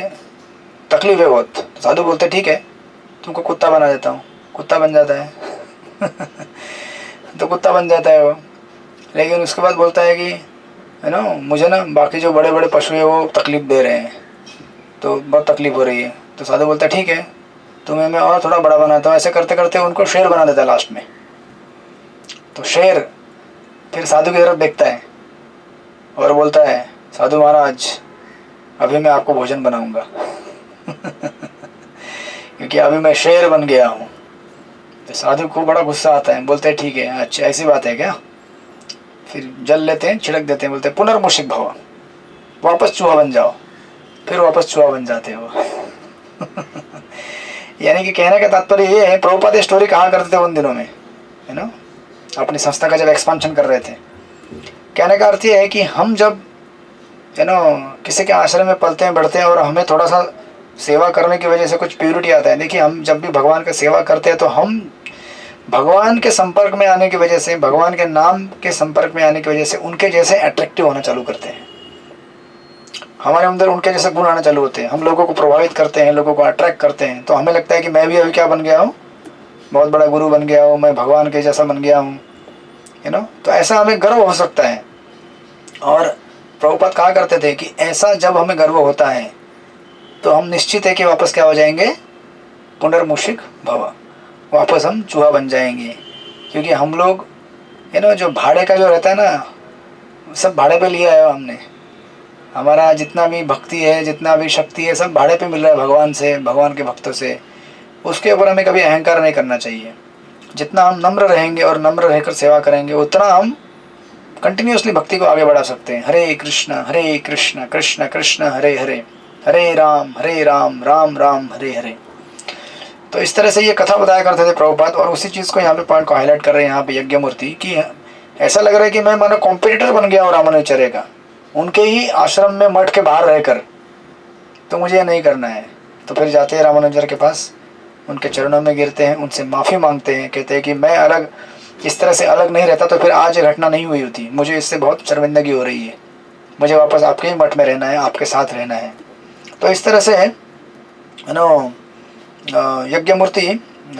तकलीफ है बहुत। तो साधु बोलते ठीक है, तुमको कुत्ता बना देता हूँ। कुत्ता बन जाता है तो कुत्ता बन जाता है वो। लेकिन उसके बाद बोलता है कि मुझे ना बाकी जो बड़े बड़े पशु है वो तकलीफ़ दे रहे हैं, तो बहुत तकलीफ़ हो रही है। तो साधु बोलता है ठीक है, तुम्हें मैं और थोड़ा बड़ा बनाता हूँ। ऐसे करते करते उनको शेर बना देता है लास्ट में। तो शेर फिर साधु की तरफ देखता है और बोलता है, साधु महाराज अभी मैं आपको भोजन बनाऊंगा क्योंकि अभी मैं शेर बन गया हूँ। तो साधु को बड़ा गुस्सा आता है, बोलते हैं ठीक है, अच्छा ऐसी बात है क्या। फिर जल लेते हैं, छिड़क देते हैं, बोलते हैं पुनर्मुषिक भव, वापस चूहा बन जाओ। फिर वापस चूहा बन जाते हैं वो यानी कि कहने का तात्पर्य ये है, प्रभुपाद स्टोरी कहा करते थे उन दिनों में, अपनी संस्था का जब एक्सपांशन कर रहे थे। कहने का अर्थ ये है कि हम जब किसी के आश्रम में पलते हैं बढ़ते हैं और हमें थोड़ा सा सेवा करने की वजह से कुछ प्योरिटी आता है। देखिए, हम जब भी भगवान का सेवा करते हैं तो हम भगवान के संपर्क में आने की वजह से, भगवान के नाम के संपर्क में आने की वजह से उनके जैसे अट्रैक्टिव होना चालू करते हैं। हमारे अंदर उनके जैसे गुण आना चालू होते हैं, हम लोगों को प्रभावित करते हैं, लोगों को अट्रैक्ट करते हैं। तो हमें लगता है कि मैं भी अभी क्या बन गया हूँ, बहुत बड़ा गुरु बन गया हूँ, मैं भगवान के जैसा बन गया हूँ, तो ऐसा हमें गर्व हो सकता है। और प्रभुपाद कहा करते थे कि ऐसा जब हमें गर्व होता है तो हम निश्चित है कि वापस क्या हो जाएंगे, पुनर्मुषिक भव, वापस हम चूहा बन जाएंगे। क्योंकि हम लोग जो भाड़े का जो रहता है ना, सब भाड़े पे लिया है हमने। हमारा जितना भी भक्ति है, जितना भी शक्ति है, सब भाड़े पे मिल रहा है भगवान से, भगवान के भक्तों से। उसके ऊपर हमें कभी अहंकार नहीं करना चाहिए। जितना हम नम्र रहेंगे और नम्र रहकर सेवा करेंगे, उतना हम कंटिन्यूसली भक्ति को आगे बढ़ा सकते हैं। हरे कृष्ण कृष्ण कृष्ण हरे हरे, हरे राम राम राम हरे हरे। तो इस तरह से ये कथा बताया करते थे प्रभुपाद। और उसी चीज़ को यहाँ पे पॉइंट को हाईलाइट कर रहे हैं यहाँ पे यज्ञमूर्ति, कि ऐसा लग रहा है कि मैं मानो कॉम्पिटिटर बन गया हूँ रामानुजाचार्य का, उनके ही आश्रम में मठ के बाहर रहकर। तो मुझे ये नहीं करना है। तो फिर जाते हैं रामानुजाचार्य के पास, उनके चरणों में गिरते हैं, उनसे माफ़ी मांगते हैं, कहते हैं कि मैं अलग इस तरह से अलग नहीं रहता तो फिर आज ये घटना नहीं हुई होती। मुझे इससे बहुत शर्मिंदगी हो रही है, मुझे वापस आपके ही मठ में रहना है, आपके साथ रहना है। तो इस तरह से यज्ञमूर्ति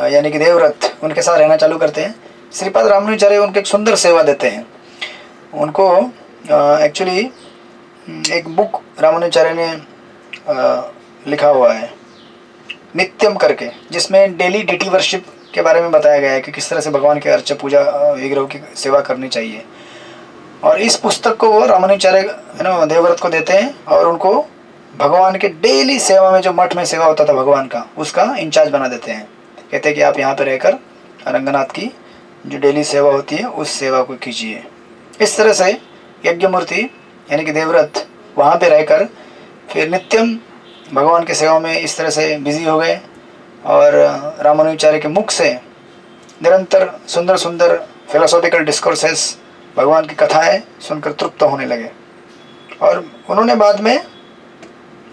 यानी कि देवव्रत उनके साथ रहना चालू करते हैं। श्रीपाद रामानुजाचार्य उनको एक सुंदर सेवा देते हैं। उनको एक्चुअली एक बुक रामानुजाचार्य ने लिखा हुआ है नित्यम करके, जिसमें डेली डिटी वर्शिप के बारे में बताया गया है कि किस तरह से भगवान के अर्चा पूजा विग्रह की सेवा करनी चाहिए। और इस पुस्तक को वो रामानुजाचार्य देवव्रत को देते हैं और उनको भगवान के डेली सेवा में, जो मठ में सेवा होता था भगवान का, उसका इंचार्ज बना देते हैं। कहते हैं कि आप यहाँ पे रहकर रंगनाथ की जो डेली सेवा होती है उस सेवा को कीजिए। इस तरह से यज्ञमूर्ति यानी कि देवव्रत वहाँ पे रहकर फिर नित्यम भगवान के सेवा में इस तरह से बिजी हो गए और रामानुजाचार्य के मुख से निरंतर सुंदर सुंदर फिलोसॉफिकल डिस्कोर्सेस, भगवान की कथाएं सुनकर तृप्त होने लगे। और उन्होंने बाद में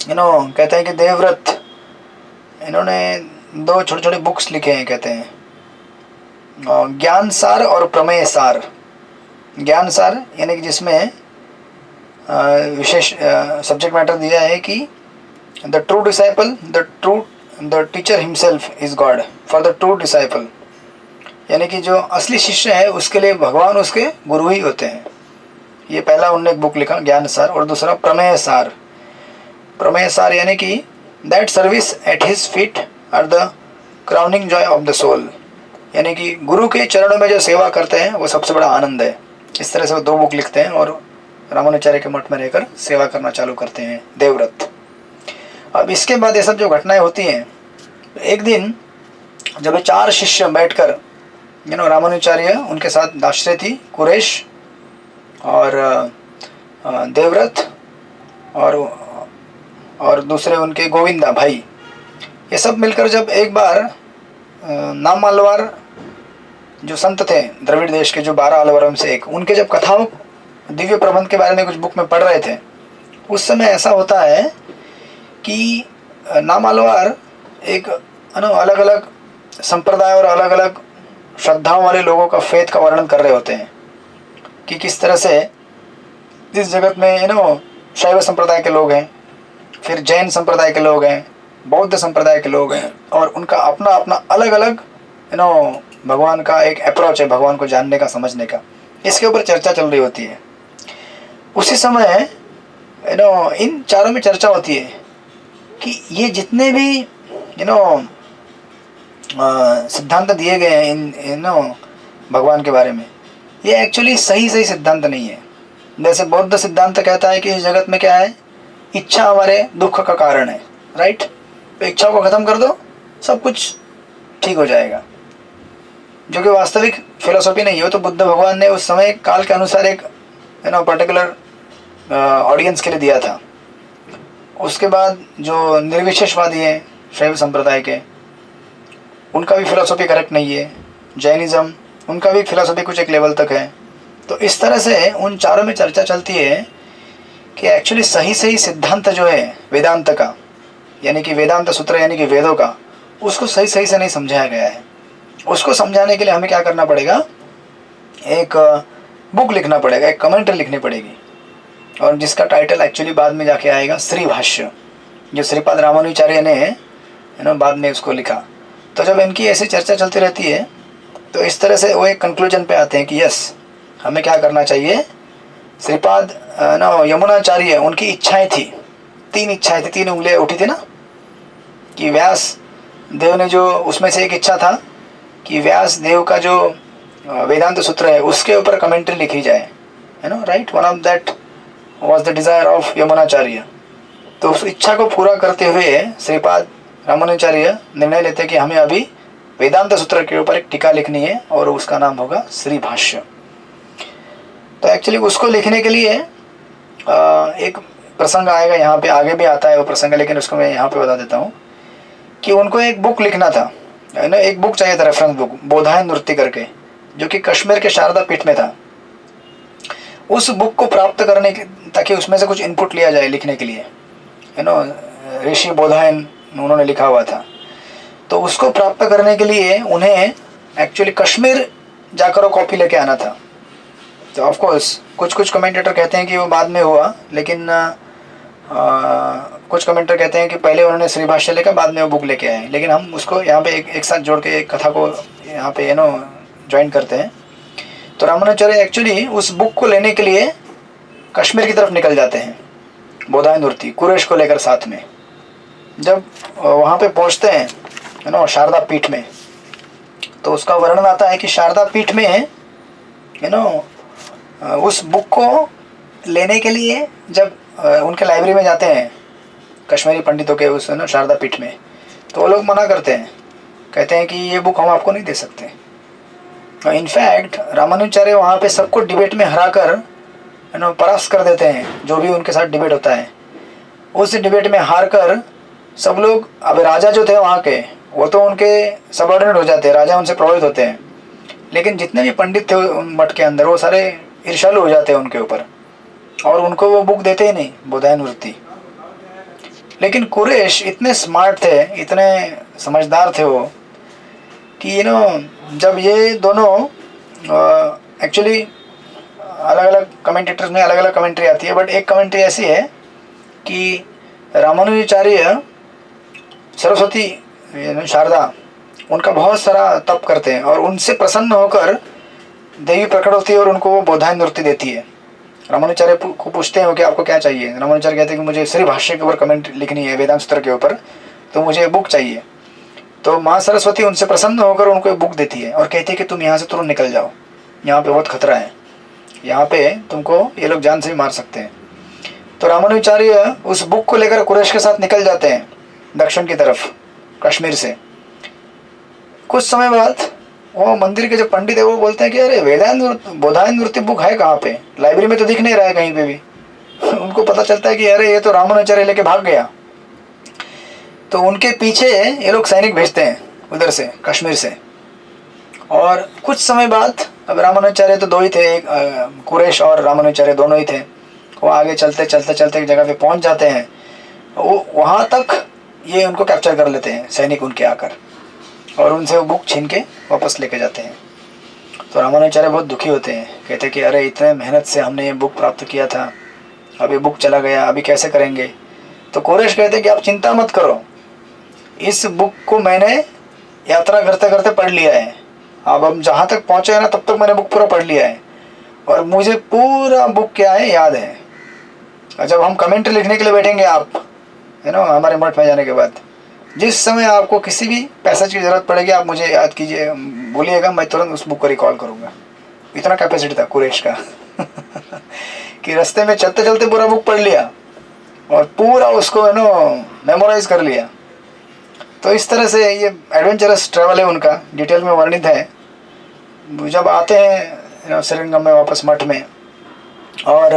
कहते हैं कि देवव्रत इन्होंने 2 छोटे छोटे बुक्स लिखे हैं, कहते हैं ज्ञान सार और प्रमेय सार। ज्ञान सार यानी कि जिसमें विशेष सब्जेक्ट मैटर दिया है कि the true disciple, the teacher himself is God for the true disciple, यानी कि जो असली शिष्य है उसके लिए भगवान उसके गुरु ही होते हैं। ये पहला उन्होंने एक बुक लिखा ज्ञान सार, और दूसरा प्रमेय सार। प्रमेय सार यानी कि that service at his feet are the crowning joy of the soul, यानी कि गुरु के चरणों में जो सेवा करते हैं वो सबसे बड़ा आनंद है। इस तरह से वो 2 बुक लिखते हैं और रामानुजाचार्य के मठ में रहकर सेवा करना चालू करते हैं देवव्रत। अब इसके बाद ये सब जो घटनाएं होती हैं, एक दिन जब ये 4 शिष्य बैठकर रामानुजाचार्य, उनके साथ दाशरथी, कुरेश और देवव्रत और दूसरे उनके गोविंदा भाई, ये सब मिलकर जब एक बार नाम अलवार जो संत थे द्रविड़ देश के, जो 12 अलवरों में से एक, उनके जब कथाओं दिव्य प्रबंध के बारे में कुछ बुक में पढ़ रहे थे, उस समय ऐसा होता है कि नाम अलवार एक अलग अलग संप्रदाय और अलग अलग श्रद्धाओं वाले लोगों का फेथ का वर्णन कर रहे होते हैं कि किस तरह से इस जगत में शैव संप्रदाय के लोग हैं, फिर जैन संप्रदाय के लोग हैं, बौद्ध संप्रदाय के लोग हैं, और उनका अपना अपना अलग अलग भगवान का एक अप्रोच है भगवान को जानने का, समझने का। इसके ऊपर चर्चा चल रही होती है। उसी समय इन चारों में चर्चा होती है कि ये जितने भी सिद्धांत दिए गए हैं इन भगवान के बारे में, ये एक्चुअली सही सिद्धांत नहीं है। जैसे बौद्ध सिद्धांत कहता है कि इस जगत में क्या है, इच्छा हमारे दुख का कारण है, राइट। तो इच्छा को ख़त्म कर दो, सब कुछ ठीक हो जाएगा, जो कि वास्तविक फिलोसॉफी नहीं हो। तो बुद्ध भगवान ने उस समय काल के अनुसार एक पर्टिकुलर ऑडियंस के लिए दिया था। उसके बाद जो निर्विशेषवादी हैं शैव संप्रदाय के, उनका भी फिलोसॉफी करेक्ट नहीं है। जैनिज़्म, उनका भी फिलोसॉफी कुछ एक लेवल तक है। तो इस तरह से उन चारों में चर्चा चलती है कि एक्चुअली सही सिद्धांत जो है वेदांत का, यानी कि वेदांत सूत्र यानी कि वेदों का, उसको सही से नहीं समझाया गया है। उसको समझाने के लिए हमें क्या करना पड़ेगा, एक बुक लिखना पड़ेगा, एक कमेंट्री लिखनी पड़ेगी, और जिसका टाइटल एक्चुअली बाद में जाके आएगा श्री भाष्य, जो श्रीपाद रामानुजाचार्य ने बाद में उसको लिखा। तो जब इनकी ऐसी चर्चा चलती रहती है तो इस तरह से वो एक कंक्लूजन पे आते हैं कि यस, हमें क्या करना चाहिए। श्रीपाद यमुनाचार्य, उनकी इच्छाएं थी, 3 इच्छाएं थी, 3 उंगलियां उठी थी ना, कि व्यास देव ने जो, उसमें से एक इच्छा था कि व्यास देव का जो वेदांत सूत्र है उसके ऊपर कमेंट्री लिखी जाए, right. One of that was the desire of Yamunacharya. तो उस इच्छा को पूरा करते हुए श्रीपाद रामानुजाचार्य निर्णय लेते हैं कि हमें अभी वेदांत सूत्र के ऊपर एक टीका लिखनी है और उसका नाम होगा श्री भाष्य। तो एक्चुअली उसको लिखने के लिए एक प्रसंग आएगा, यहाँ पे आगे भी आता है वो प्रसंग, लेकिन उसको मैं यहाँ पे बता देता हूँ कि उनको एक बुक लिखना था, एक बुक चाहिए था, रेफरेंस बुक, बोधायन नृत्य करके, जो कि कश्मीर के शारदा पीठ में था। उस बुक को प्राप्त करने के, ताकि उसमें से कुछ इनपुट लिया जाए लिखने के लिए, ऋषि बोधायन उन्होंने लिखा हुआ था। तो उसको प्राप्त करने के लिए उन्हें एक्चुअली कश्मीर जाकर वो कॉपी लेके आना था। तो ऑफ कोर्स कुछ कमेंटेटर कहते हैं कि वो बाद में हुआ, लेकिन कुछ कमेंटेटर कहते हैं कि पहले उन्होंने श्री भाष्य लेकर बाद में वो बुक लेके आए। लेकिन हम उसको यहाँ पे एक साथ जोड़ के एक कथा को यहाँ पे ज्वाइन करते हैं। तो रामानुजाचार्य एक्चुअली उस बुक को लेने के लिए कश्मीर की तरफ निकल जाते हैं, बोधायन वृत्ति कुरेश को लेकर साथ में जब वहाँ पे पहुँचते हैं शारदा पीठ में, तो उसका वर्णन आता है कि शारदा पीठ में उस बुक को लेने के लिए जब उनके लाइब्रेरी में जाते हैं कश्मीरी पंडितों के उस शारदा पीठ में, तो वो लोग मना करते हैं, कहते हैं कि ये बुक हम आपको नहीं दे सकते। इनफैक्ट रामानुजाचार्य वहाँ पे सबको डिबेट में हरा कर परास्त कर देते हैं, जो भी उनके साथ डिबेट होता है। उस डिबेट में हार कर सब लोग, अब राजा जो थे वहाँ के वो तो उनके सबऑर्डिनेट हो जाते हैं, राजा उनसे प्रभावित होते हैं, लेकिन जितने भी पंडित थे उन मठ के अंदर वो सारे ईर्ष्यालु हो जाते हैं उनके ऊपर, और उनको वो बुक देते ही नहीं, बोधायन वृत्ति। लेकिन कुरैश इतने स्मार्ट थे, इतने समझदार थे वो कि जब ये दोनों एक्चुअली अलग अलग कमेंटेटर्स में अलग अलग कमेंट्री आती है, बट एक कमेंट्री ऐसी है कि रामानुजाचार्य सरस्वती शारदा उनका बहुत सारा तप करते हैं और उनसे प्रसन्न होकर देवी प्रकट होती है और उनको वो बोधायन वृत्ति देती है। रामानुजाचार्य को पूछते हैं कि आपको क्या चाहिए। रामानुजाचार्य कहते हैं कि मुझे श्री भाष्य के ऊपर कमेंट लिखनी है, वेदांत सूत्र के ऊपर, तो मुझे एक बुक चाहिए। तो माँ सरस्वती उनसे प्रसन्न होकर उनको एक बुक देती है और कहती है कि तुम यहाँ से तुरंत निकल जाओ, यहाँ पे बहुत खतरा है, यहाँ पे तुमको ये लोग जान से भी मार सकते हैं। तो रामानुजाचार्य उस बुक को लेकर कुरैश के साथ निकल जाते हैं दक्षिण की तरफ, कश्मीर से। कुछ समय बाद वो मंदिर के जो पंडित है वो बोलते हैं कि अरे वेदांत बोधायन वृत्ति बुक है कहाँ पे, लाइब्रेरी में तो दिख नहीं रहा है कहीं पे भी। उनको पता चलता है कि अरे ये तो रामानुजाचार्य लेके भाग गया। तो उनके पीछे ये लोग सैनिक भेजते हैं उधर से, कश्मीर से। और कुछ समय बाद, अब रामानुजाचार्य तो दो ही थे, एक कुरैश और रामानुजाचार्य दोनों ही थे, वो आगे चलते चलते चलते एक जगह पे पहुंच जाते हैं। वो वहाँ तक ये उनको कैप्चर कर लेते हैं सैनिक उनके आकर, और उनसे वो बुक छीन के वापस लेके जाते हैं। तो रामानुजाचार्य बहुत दुखी होते हैं, कहते हैं कि अरे इतने मेहनत से हमने ये बुक प्राप्त किया था, अब ये बुक चला गया, अभी कैसे करेंगे। तो कुरैश कहते हैं कि आप चिंता मत करो, इस बुक को मैंने यात्रा करते करते पढ़ लिया है, अब हम जहाँ तक पहुँचे हैं ना तब तक मैंने बुक पूरा पढ़ लिया है, और मुझे पूरा बुक क्या है याद है। और जब हम कमेंट्री लिखने के लिए बैठेंगे आप हमारे मठ में जाने के बाद, जिस समय आपको किसी भी पैसेज की ज़रूरत पड़ेगी आप मुझे याद कीजिए, बोलिएगा, मैं तुरंत उस बुक को रिकॉल करूँगा। इतना कैपेसिटी था कुरैश का कि रास्ते में चलते चलते पूरा बुक पढ़ लिया और पूरा उसको मेमोराइज कर लिया। तो इस तरह से ये एडवेंचरस ट्रैवल है उनका, डिटेल में वर्णित है। जब आते हैं श्रीरंगम में वापस मठ में, और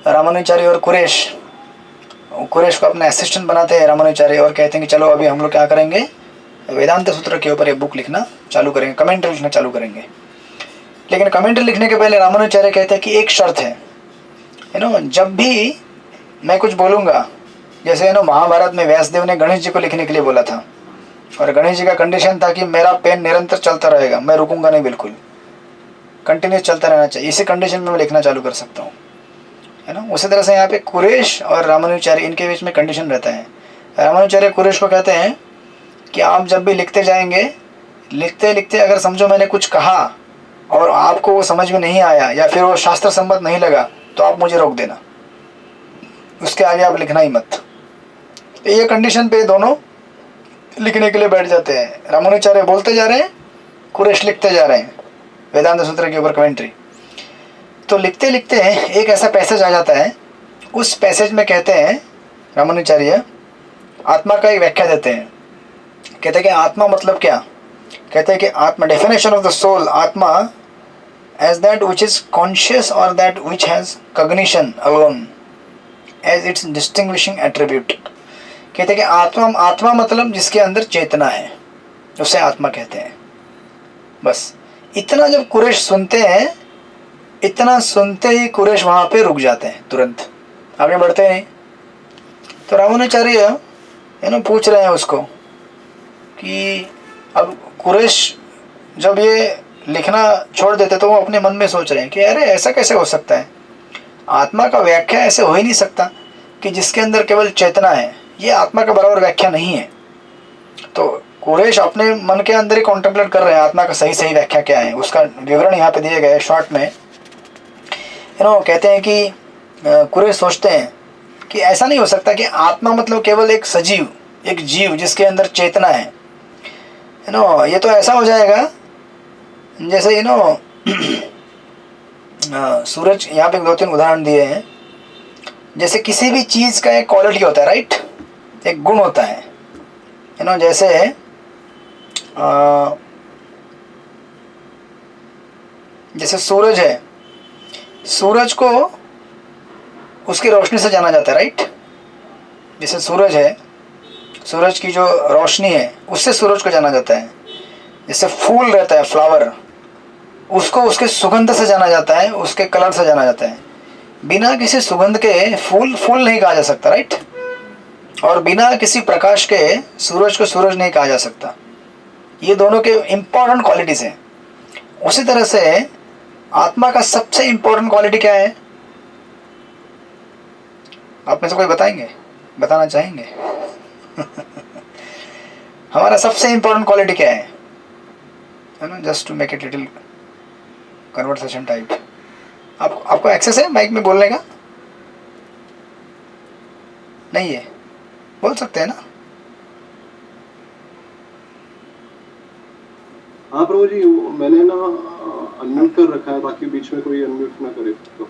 रामानुजाचार्य और कुरैश को अपना असिस्टेंट बनाते हैं रामानुजाचार्य, और कहते हैं कि चलो अभी हम लोग क्या करेंगे, वेदांत सूत्र के ऊपर ये बुक लिखना चालू करेंगे, कमेंट्री लिखना चालू करेंगे। लेकिन कमेंट्री लिखने के पहले रामानुजाचार्य कहते हैं कि एक शर्त है, जब भी मैं कुछ बोलूँगा, जैसे महाभारत में व्यासदेव ने गणेश जी को लिखने के लिए बोला था, और गणेश जी का कंडीशन था कि मेरा पेन निरंतर चलता रहेगा, मैं रुकूंगा नहीं, बिल्कुल कंटिन्यूस चलता रहना चाहिए, इसी कंडीशन में मैं लिखना चालू कर सकता हूँ, उसी तरह से यहाँ पे कुरैश और रामानुजाचार्य इनके बीच में कंडीशन रहता है। रामानुजाचार्य कुरैश को कहते हैं कि आप जब भी लिखते जाएंगे, लिखते लिखते अगर समझो मैंने कुछ कहा और आपको वो समझ में नहीं आया या फिर वो शास्त्र सम्मत नहीं लगा, तो आप मुझे रोक देना, उसके आगे आप लिखना ही मत। तो ये कंडीशन पे दोनों लिखने के लिए बैठ जाते हैं। रामानुजाचार्य बोलते जा रहे हैं, कुरैश लिखते जा रहे हैं वेदांत सूत्र के ऊपर कमेंट्री। तो लिखते लिखते एक ऐसा पैसेज आ जाता है, उस पैसेज में कहते हैं रामानुजाचार्य आत्मा का एक व्याख्या देते हैं। कहते हैं कि आत्मा मतलब क्या, कहते हैं कि आत्मा, definition of the soul, atma as that which is conscious और that which has cognition alone as its distinguishing attribute. कहते हैं कि आत्मा मतलब जिसके अंदर चेतना है, उसे आत्मा कहते हैं। बस इतना जब कुरैश सुनते हैं, इतना सुनते ही कुरैश वहाँ पे रुक जाते हैं, तुरंत आगे बढ़ते नहीं। तो रामानुजाचार्य पूछ रहे हैं उसको कि अब कुरैश जब ये लिखना छोड़ देते तो वो अपने मन में सोच रहे हैं कि अरे ऐसा कैसे हो सकता है, आत्मा का व्याख्या ऐसे हो ही नहीं सकता कि जिसके अंदर केवल चेतना है, ये आत्मा का बराबर व्याख्या नहीं है। तो कुरैश अपने मन के अंदर ही कॉन्टेम्पलेट कर रहे हैं आत्मा का सही व्याख्या क्या है, उसका विवरण यहाँ पे दिए गए शॉर्ट में। कहते हैं कि कुरैश सोचते हैं कि ऐसा नहीं हो सकता कि आत्मा मतलब केवल एक सजीव, एक जीव जिसके अंदर चेतना है, यू नो। ये तो ऐसा हो जाएगा जैसे यू नो सूरज, यहाँ पे 2-3 उदाहरण दिए हैं। जैसे किसी भी चीज़ का एक क्वालिटी होता है, राइट, एक गुण होता है, यू नो। जैसे जैसे सूरज है, सूरज को उसकी रोशनी से जाना जाता है, राइट। जैसे सूरज है, सूरज की जो रोशनी है उससे सूरज को जाना जाता है। जैसे फूल रहता है, फ्लावर, उसको उसके सुगंध से जाना जाता है, उसके कलर से जाना जाता है। बिना किसी सुगंध के फूल फूल नहीं कहा जा सकता, राइट। और बिना किसी प्रकाश के सूरज को सूरज नहीं कहा जा सकता। ये दोनों के इम्पोर्टेंट क्वालिटीज हैं। उसी तरह से आत्मा का सबसे इम्पोर्टेंट क्वालिटी क्या है? आप में से कोई बताएंगे, बताना चाहेंगे? हमारा सबसे इम्पोर्टेंट क्वालिटी क्या है ना? Just to make it little conversation type. आपको एक्सेस है माइक में बोलने का? नहीं है? बोल सकते हैं ना? हाँ प्रभु जी, मैंने ना अनम्यूट कर रखा है ताकि बीच में कोई अनम्यूट ना करे तो।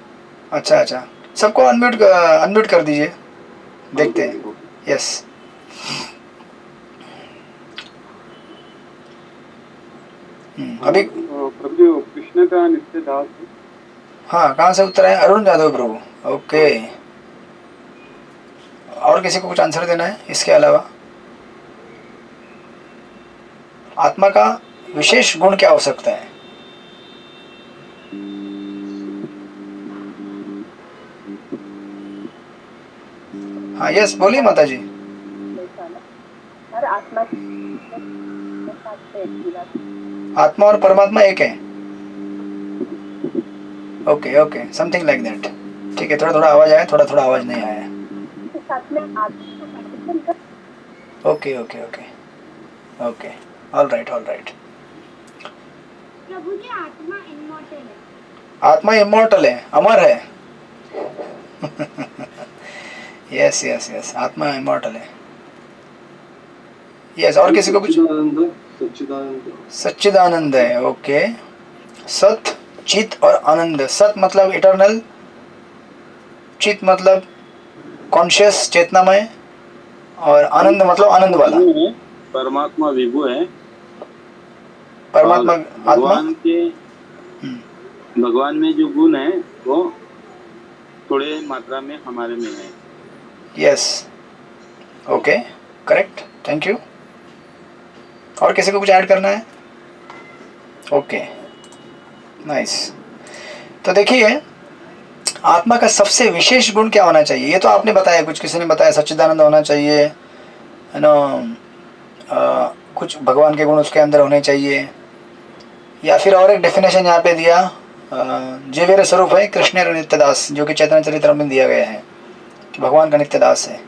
अच्छा अच्छा, सबको अनम्यूट कर दीजिए, देखते हैं। यस, अभी प्रभु जी कृष्ण का नित्य दास है। हाँ, कहाँ से उत्तर है? अरुण यादव प्रभु, ओके। और किसी को कुछ आंसर देना है इसके अलावा? आत्मा का विशेष गुण क्या हो सकता है? हाँ, यस, बोलिए माता जी। आत्मा और परमात्मा एक है। Okay okay, something like that. ठीक है, थोड़ा थोड़ा आवाज आया, थोड़ा थोड़ा आवाज नहीं आया। Okay okay okay okay, all right all right. Prabhu ji, आत्मा इमॉर्टल है। आत्मा इमॉर्टल है, अमर है। यस यस यस, आत्मा इमॉर्टल है। यस, और किसी को कुछ? सच्चिदानंद है, ओके। सत, चित और आनंद। सत मतलब इटर्नल, चित मतलब कॉन्शियस, चेतनामय, और आनंद मतलब आनंद वाला। परमात्मा विभु है। परमात्मा भगवान के भगवान में जो गुण है वो थोड़े मात्रा में हमारे में है। Yes, okay, correct, thank you. और किसी को कुछ ऐड करना है? Okay, nice. तो देखिए, आत्मा का सबसे विशेष गुण क्या होना चाहिए? ये तो आपने बताया, कुछ किसी ने बताया सच्चिदानंद होना चाहिए, है ना, कुछ भगवान के गुण उसके अंदर होने चाहिए, या फिर और एक डेफिनेशन यहाँ पे दिया, जीवेर स्वरूप है कृष्ण नित्य दास, जो कि चैतन्य चरित्र में दिया गया है कि भगवान का नित्य दास है।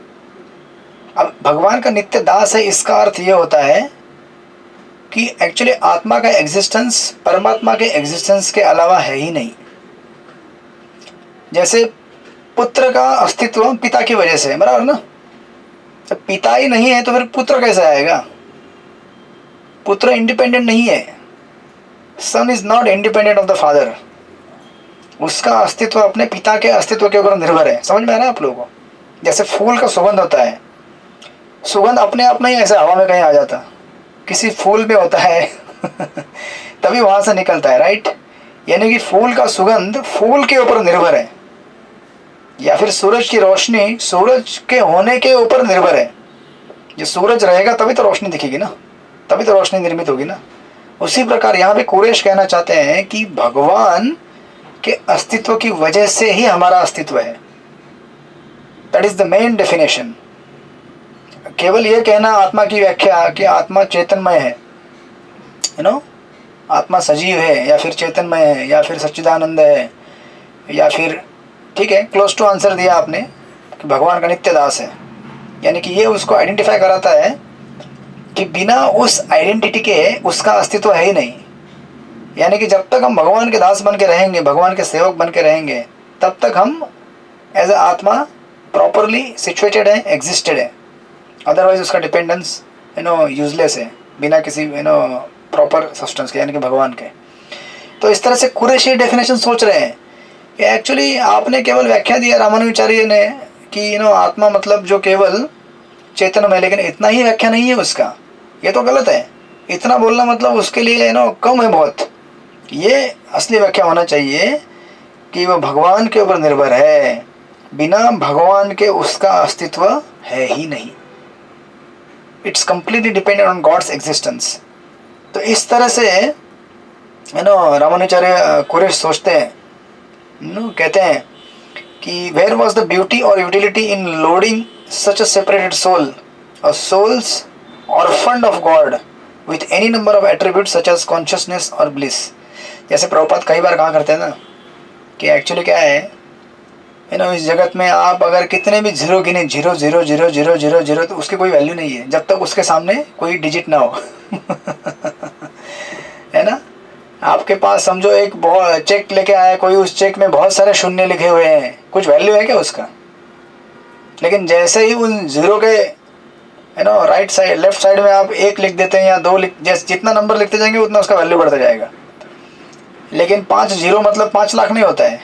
अब भगवान का नित्य दास है, इसका अर्थ ये होता है कि एक्चुअली आत्मा का एग्जिस्टेंस परमात्मा के एग्जिस्टेंस के अलावा है ही नहीं। जैसे पुत्र का अस्तित्व पिता की वजह से है, बराबर ना? जब पिता ही नहीं है तो फिर पुत्र कैसे आएगा? पुत्र इंडिपेंडेंट नहीं है। Son is not independent of the father. उसका अस्तित्व अपने पिता के अस्तित्व के ऊपर निर्भर है। समझ में आ रहा है आप लोगों को? जैसे फूल का सुगंध होता है, सुगंध अपने आप नहीं ऐसे हवा में कहीं आ जाता, किसी फूल में होता है तभी वहां से निकलता है, राइट। यानी कि फूल का सुगंध फूल के ऊपर निर्भर है, या फिर सूरज की रोशनी सूरज के होने के ऊपर निर्भर है। जो सूरज रहेगा तभी तो रोशनी दिखेगी ना, तभी तो रोशनी निर्मित होगी ना। उसी प्रकार यहाँ पे कुरैश कहना चाहते हैं कि भगवान के अस्तित्व की वजह से ही हमारा अस्तित्व है। That is the main definition. केवल ये कहना आत्मा की व्याख्या कि आत्मा चेतनमय है, यू नो, आत्मा सजीव है या फिर चेतनमय है या फिर सच्चिदानंद है, या फिर, ठीक है, क्लोज टू आंसर दिया आपने कि भगवान का नित्य दास है। यानी कि ये उसको आइडेंटिफाई कराता है कि बिना उस आइडेंटिटी के उसका अस्तित्व है ही नहीं। यानी कि जब तक हम भगवान के दास बन के रहेंगे, भगवान के सेवक बन के रहेंगे, तब तक हम एज ए आत्मा प्रॉपरली सिचुएटेड है, एग्जिस्टेड है, अदरवाइज उसका डिपेंडेंस यूजलेस है, बिना किसी प्रॉपर सब्सटेंस के, यानी कि भगवान के। तो इस तरह से कुरैशी डेफिनेशन सोच रहे हैं कि एक्चुअली आपने केवल व्याख्या दिया रामानुजाचार्य ने कि आत्मा मतलब जो केवल चेतन में, लेकिन इतना ही व्याख्या नहीं है उसका, ये तो गलत है। इतना बोलना मतलब उसके लिए कम है बहुत। ये असली व्याख्या होना चाहिए कि वो भगवान के ऊपर निर्भर है, बिना भगवान के उसका अस्तित्व है ही नहीं। It's completely dependent on God's existence. तो इस तरह से रामानुजाचार्य कुरैश सोचते हैं, कहते हैं कि वेयर वॉज द ब्यूटी और utility in loading such a separated soul, a souls orphaned of God with any number of attributes such as consciousness और ब्लिस। जैसे प्रभुपाद कई बार कहा करते हैं ना कि एक्चुअली क्या है इस जगत में आप अगर कितने भी जीरो गिने, 0 0 0 0 0 0, तो उसकी कोई वैल्यू नहीं है जब तक उसके सामने कोई डिजिट ना हो। है ना। आपके पास समझो एक चेक लेके आया कोई, उस चेक में बहुत सारे शून्य लिखे हुए हैं, कुछ वैल्यू है क्या उसका? लेकिन जैसे ही उन जीरो के राइट साइड लेफ्ट साइड में आप 1 लिख देते हैं या 2 जैसे जितना नंबर लिखते जाएंगे उतना उसका वैल्यू बढ़ता जाएगा। लेकिन 5 जीरो मतलब 5 लाख नहीं होता है,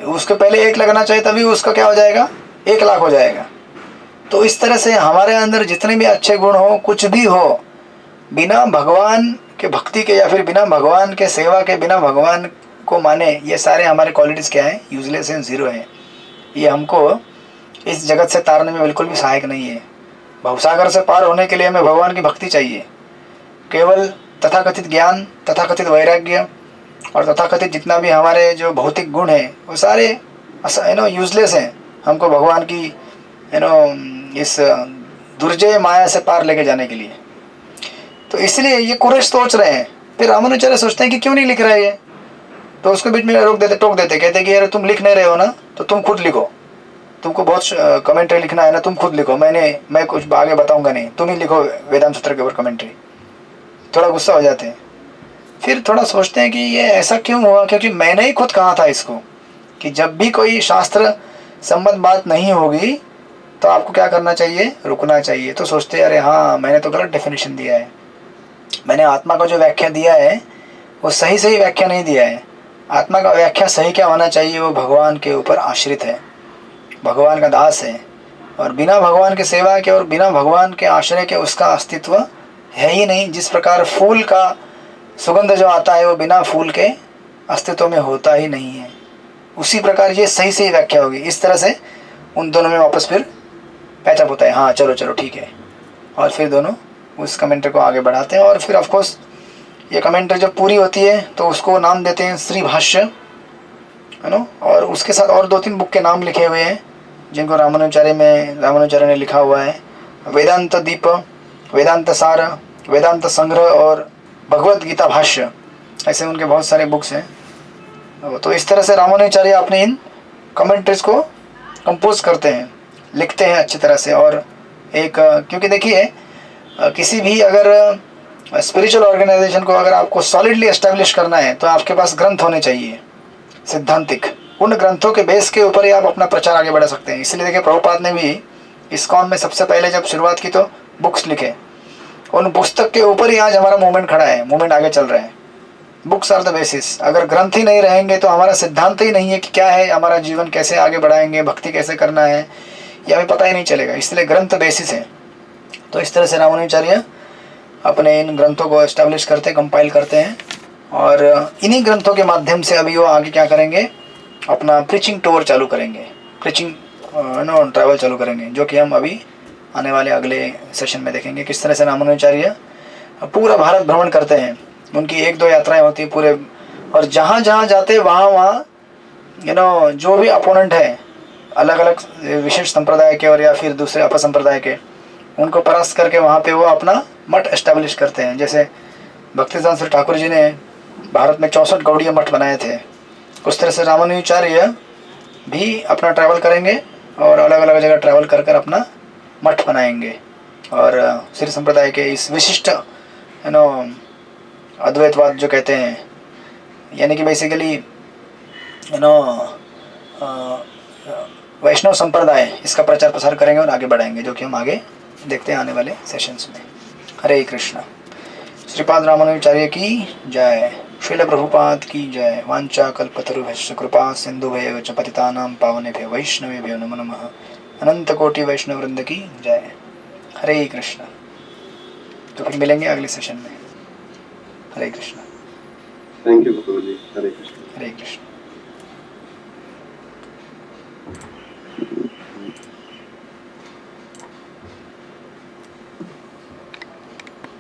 उसके पहले 1 लगना चाहिए, तभी उसका क्या हो जाएगा, 1 लाख हो जाएगा। तो इस तरह से हमारे अंदर जितने भी अच्छे गुण हो, कुछ भी हो, बिना भगवान के भक्ति के या फिर बिना भगवान के सेवा के, बिना भगवान को माने, ये सारे हमारे क्वालिटीज़ क्या हैं, यूजलेस हैं, ज़ीरो हैं। ये हमको इस जगत से तारने में बिल्कुल भी सहायक नहीं है। भवसागर से पार होने के लिए हमें भगवान की भक्ति चाहिए। केवल तथाकथित ज्ञान, तथाकथित वैराग्य और तथाकथित जितना भी हमारे जो भौतिक गुण हैं वो सारे यूजलेस हैं हमको भगवान की इस दुर्जय माया से पार लेके जाने के लिए। तो इसलिए ये कुरैश सोच रहे हैं। फिर रामानुजाचार्य सोचते हैं कि क्यों नहीं लिख रहे ये, तो उसको बीच में रोक देते, टोक देते, कहते कि यार तुम लिख नहीं रहे हो ना, तो तुम खुद लिखो, तुमको बहुत कमेंट्री लिखना है ना, तुम खुद लिखो, मैं कुछ आगे बताऊंगा नहीं, तुम ही लिखो वेदांत सूत्र के ऊपर कमेंट्री। थोड़ा गुस्सा हो जाते हैं। फिर थोड़ा सोचते हैं कि ये ऐसा क्यों हुआ, क्योंकि मैंने ही खुद कहा था इसको कि जब भी कोई शास्त्र सम्मत बात नहीं होगी तो आपको क्या करना चाहिए, रुकना चाहिए। तो सोचते हैं अरे हाँ, मैंने तो गलत डेफिनेशन दिया है, मैंने आत्मा को जो व्याख्या दिया है वो सही व्याख्या नहीं दिया है। आत्मा का व्याख्या सही क्या होना चाहिए, वो भगवान के ऊपर आश्रित है, भगवान का दास है, और बिना भगवान के सेवा के और बिना भगवान के आश्रय के उसका अस्तित्व है ही नहीं। जिस प्रकार फूल का सुगंध जो आता है वो बिना फूल के अस्तित्व में होता ही नहीं है, उसी प्रकार ये सही व्याख्या होगी। इस तरह से उन दोनों में वापस फिर पैचअप होता है। हाँ चलो ठीक है, और फिर दोनों उस कमेंट्री को आगे बढ़ाते हैं। और फिर ऑफकोर्स ये कमेंट्री जब पूरी होती है तो उसको नाम देते हैं श्री भाष्य, है ना। और उसके साथ और 2-3 बुक के नाम लिखे हुए हैं जिनको रामानुजाचार्य ने लिखा हुआ है। वेदांत दीप, वेदांत सार, वेदांत संग्रह और भगवत गीता भाष्य, ऐसे उनके बहुत सारे बुक्स हैं। तो इस तरह से रामानुजाचार्य अपने इन कमेंट्रीज को कंपोज करते हैं, लिखते हैं अच्छी तरह से। और एक क्योंकि देखिए किसी भी अगर स्पिरिचुअल ऑर्गेनाइजेशन को अगर आपको सॉलिडली एस्टेब्लिश करना है तो आपके पास ग्रंथ होने चाहिए सिद्धांतिक। उन ग्रंथों के बेस के ऊपर ही आप अपना प्रचार आगे बढ़ा सकते हैं। इसलिए देखिए प्रभुपाद ने भी इस्कॉन में सबसे पहले जब शुरुआत की तो बुक्स लिखे, उन पुस्तक के ऊपर ही आज हमारा मूवमेंट खड़ा है, मूवमेंट आगे चल रहा है। Books are the basis. अगर ग्रंथ ही नहीं रहेंगे तो हमारा सिद्धांत ही नहीं है कि क्या है हमारा जीवन, कैसे आगे बढ़ाएंगे, भक्ति कैसे करना है, ये हमें पता ही नहीं चलेगा। इसलिए ग्रंथ बेसिस है। तो इस तरह से रामानुजाचार्य अपने इन ग्रंथों को एस्टेब्लिश करते, कंपाइल करते हैं, और इन्हीं ग्रंथों के माध्यम से अभी वो आगे क्या करेंगे, अपना प्रीचिंग टूर चालू करेंगे, प्रीचिंग ट्रैवल चालू करेंगे, जो कि हम अभी आने वाले अगले सेशन में देखेंगे किस तरह से रामानुजाचार्य पूरा भारत भ्रमण करते हैं। उनकी 1-2 यात्राएं होती है पूरे, और जहाँ जहाँ जाते वहाँ जो भी अपोनेंट है अलग अलग विशेष संप्रदाय के और या फिर दूसरे अपसंप्रदाय के, उनको परास्त करके वहाँ पे वो अपना मठ एस्टेब्लिश करते हैं। जैसे भक्तिसिद्धांत श्री ठाकुर जी ने भारत में 64 गौड़ीय मठ बनाए थे, उस तरह से रामानुजाचार्य भी अपना ट्रैवल करेंगे और अलग अलग जगह ट्रैवल कर कर अपना मठ बनाएंगे, और श्री संप्रदाय के इस विशिष्ट अद्वैतवाद जो कहते हैं, यानी कि बेसिकली वैष्णव संप्रदाय, इसका प्रचार प्रसार करेंगे और आगे बढ़ाएंगे, जो कि हम आगे देखते हैं आने वाले सेशंस में। हरे कृष्णा। श्रीपाद रामानुजाचार्य की जय। श्रील प्रभुपाद की जय। वांछा कल्पतरुभ्यश्च कृपा सिंधुभ्येव च पतितानां पावनेभ्यो वैष्णवेभ्यो नमो नमः। अनंत कोटि वैष्णव वृंद की जय। हरे कृष्णा। तो फिर मिलेंगे अगले सेशन में। हरे कृष्णा। Thank you Guruji. हरे कृष्ण। हरे कृष्ण।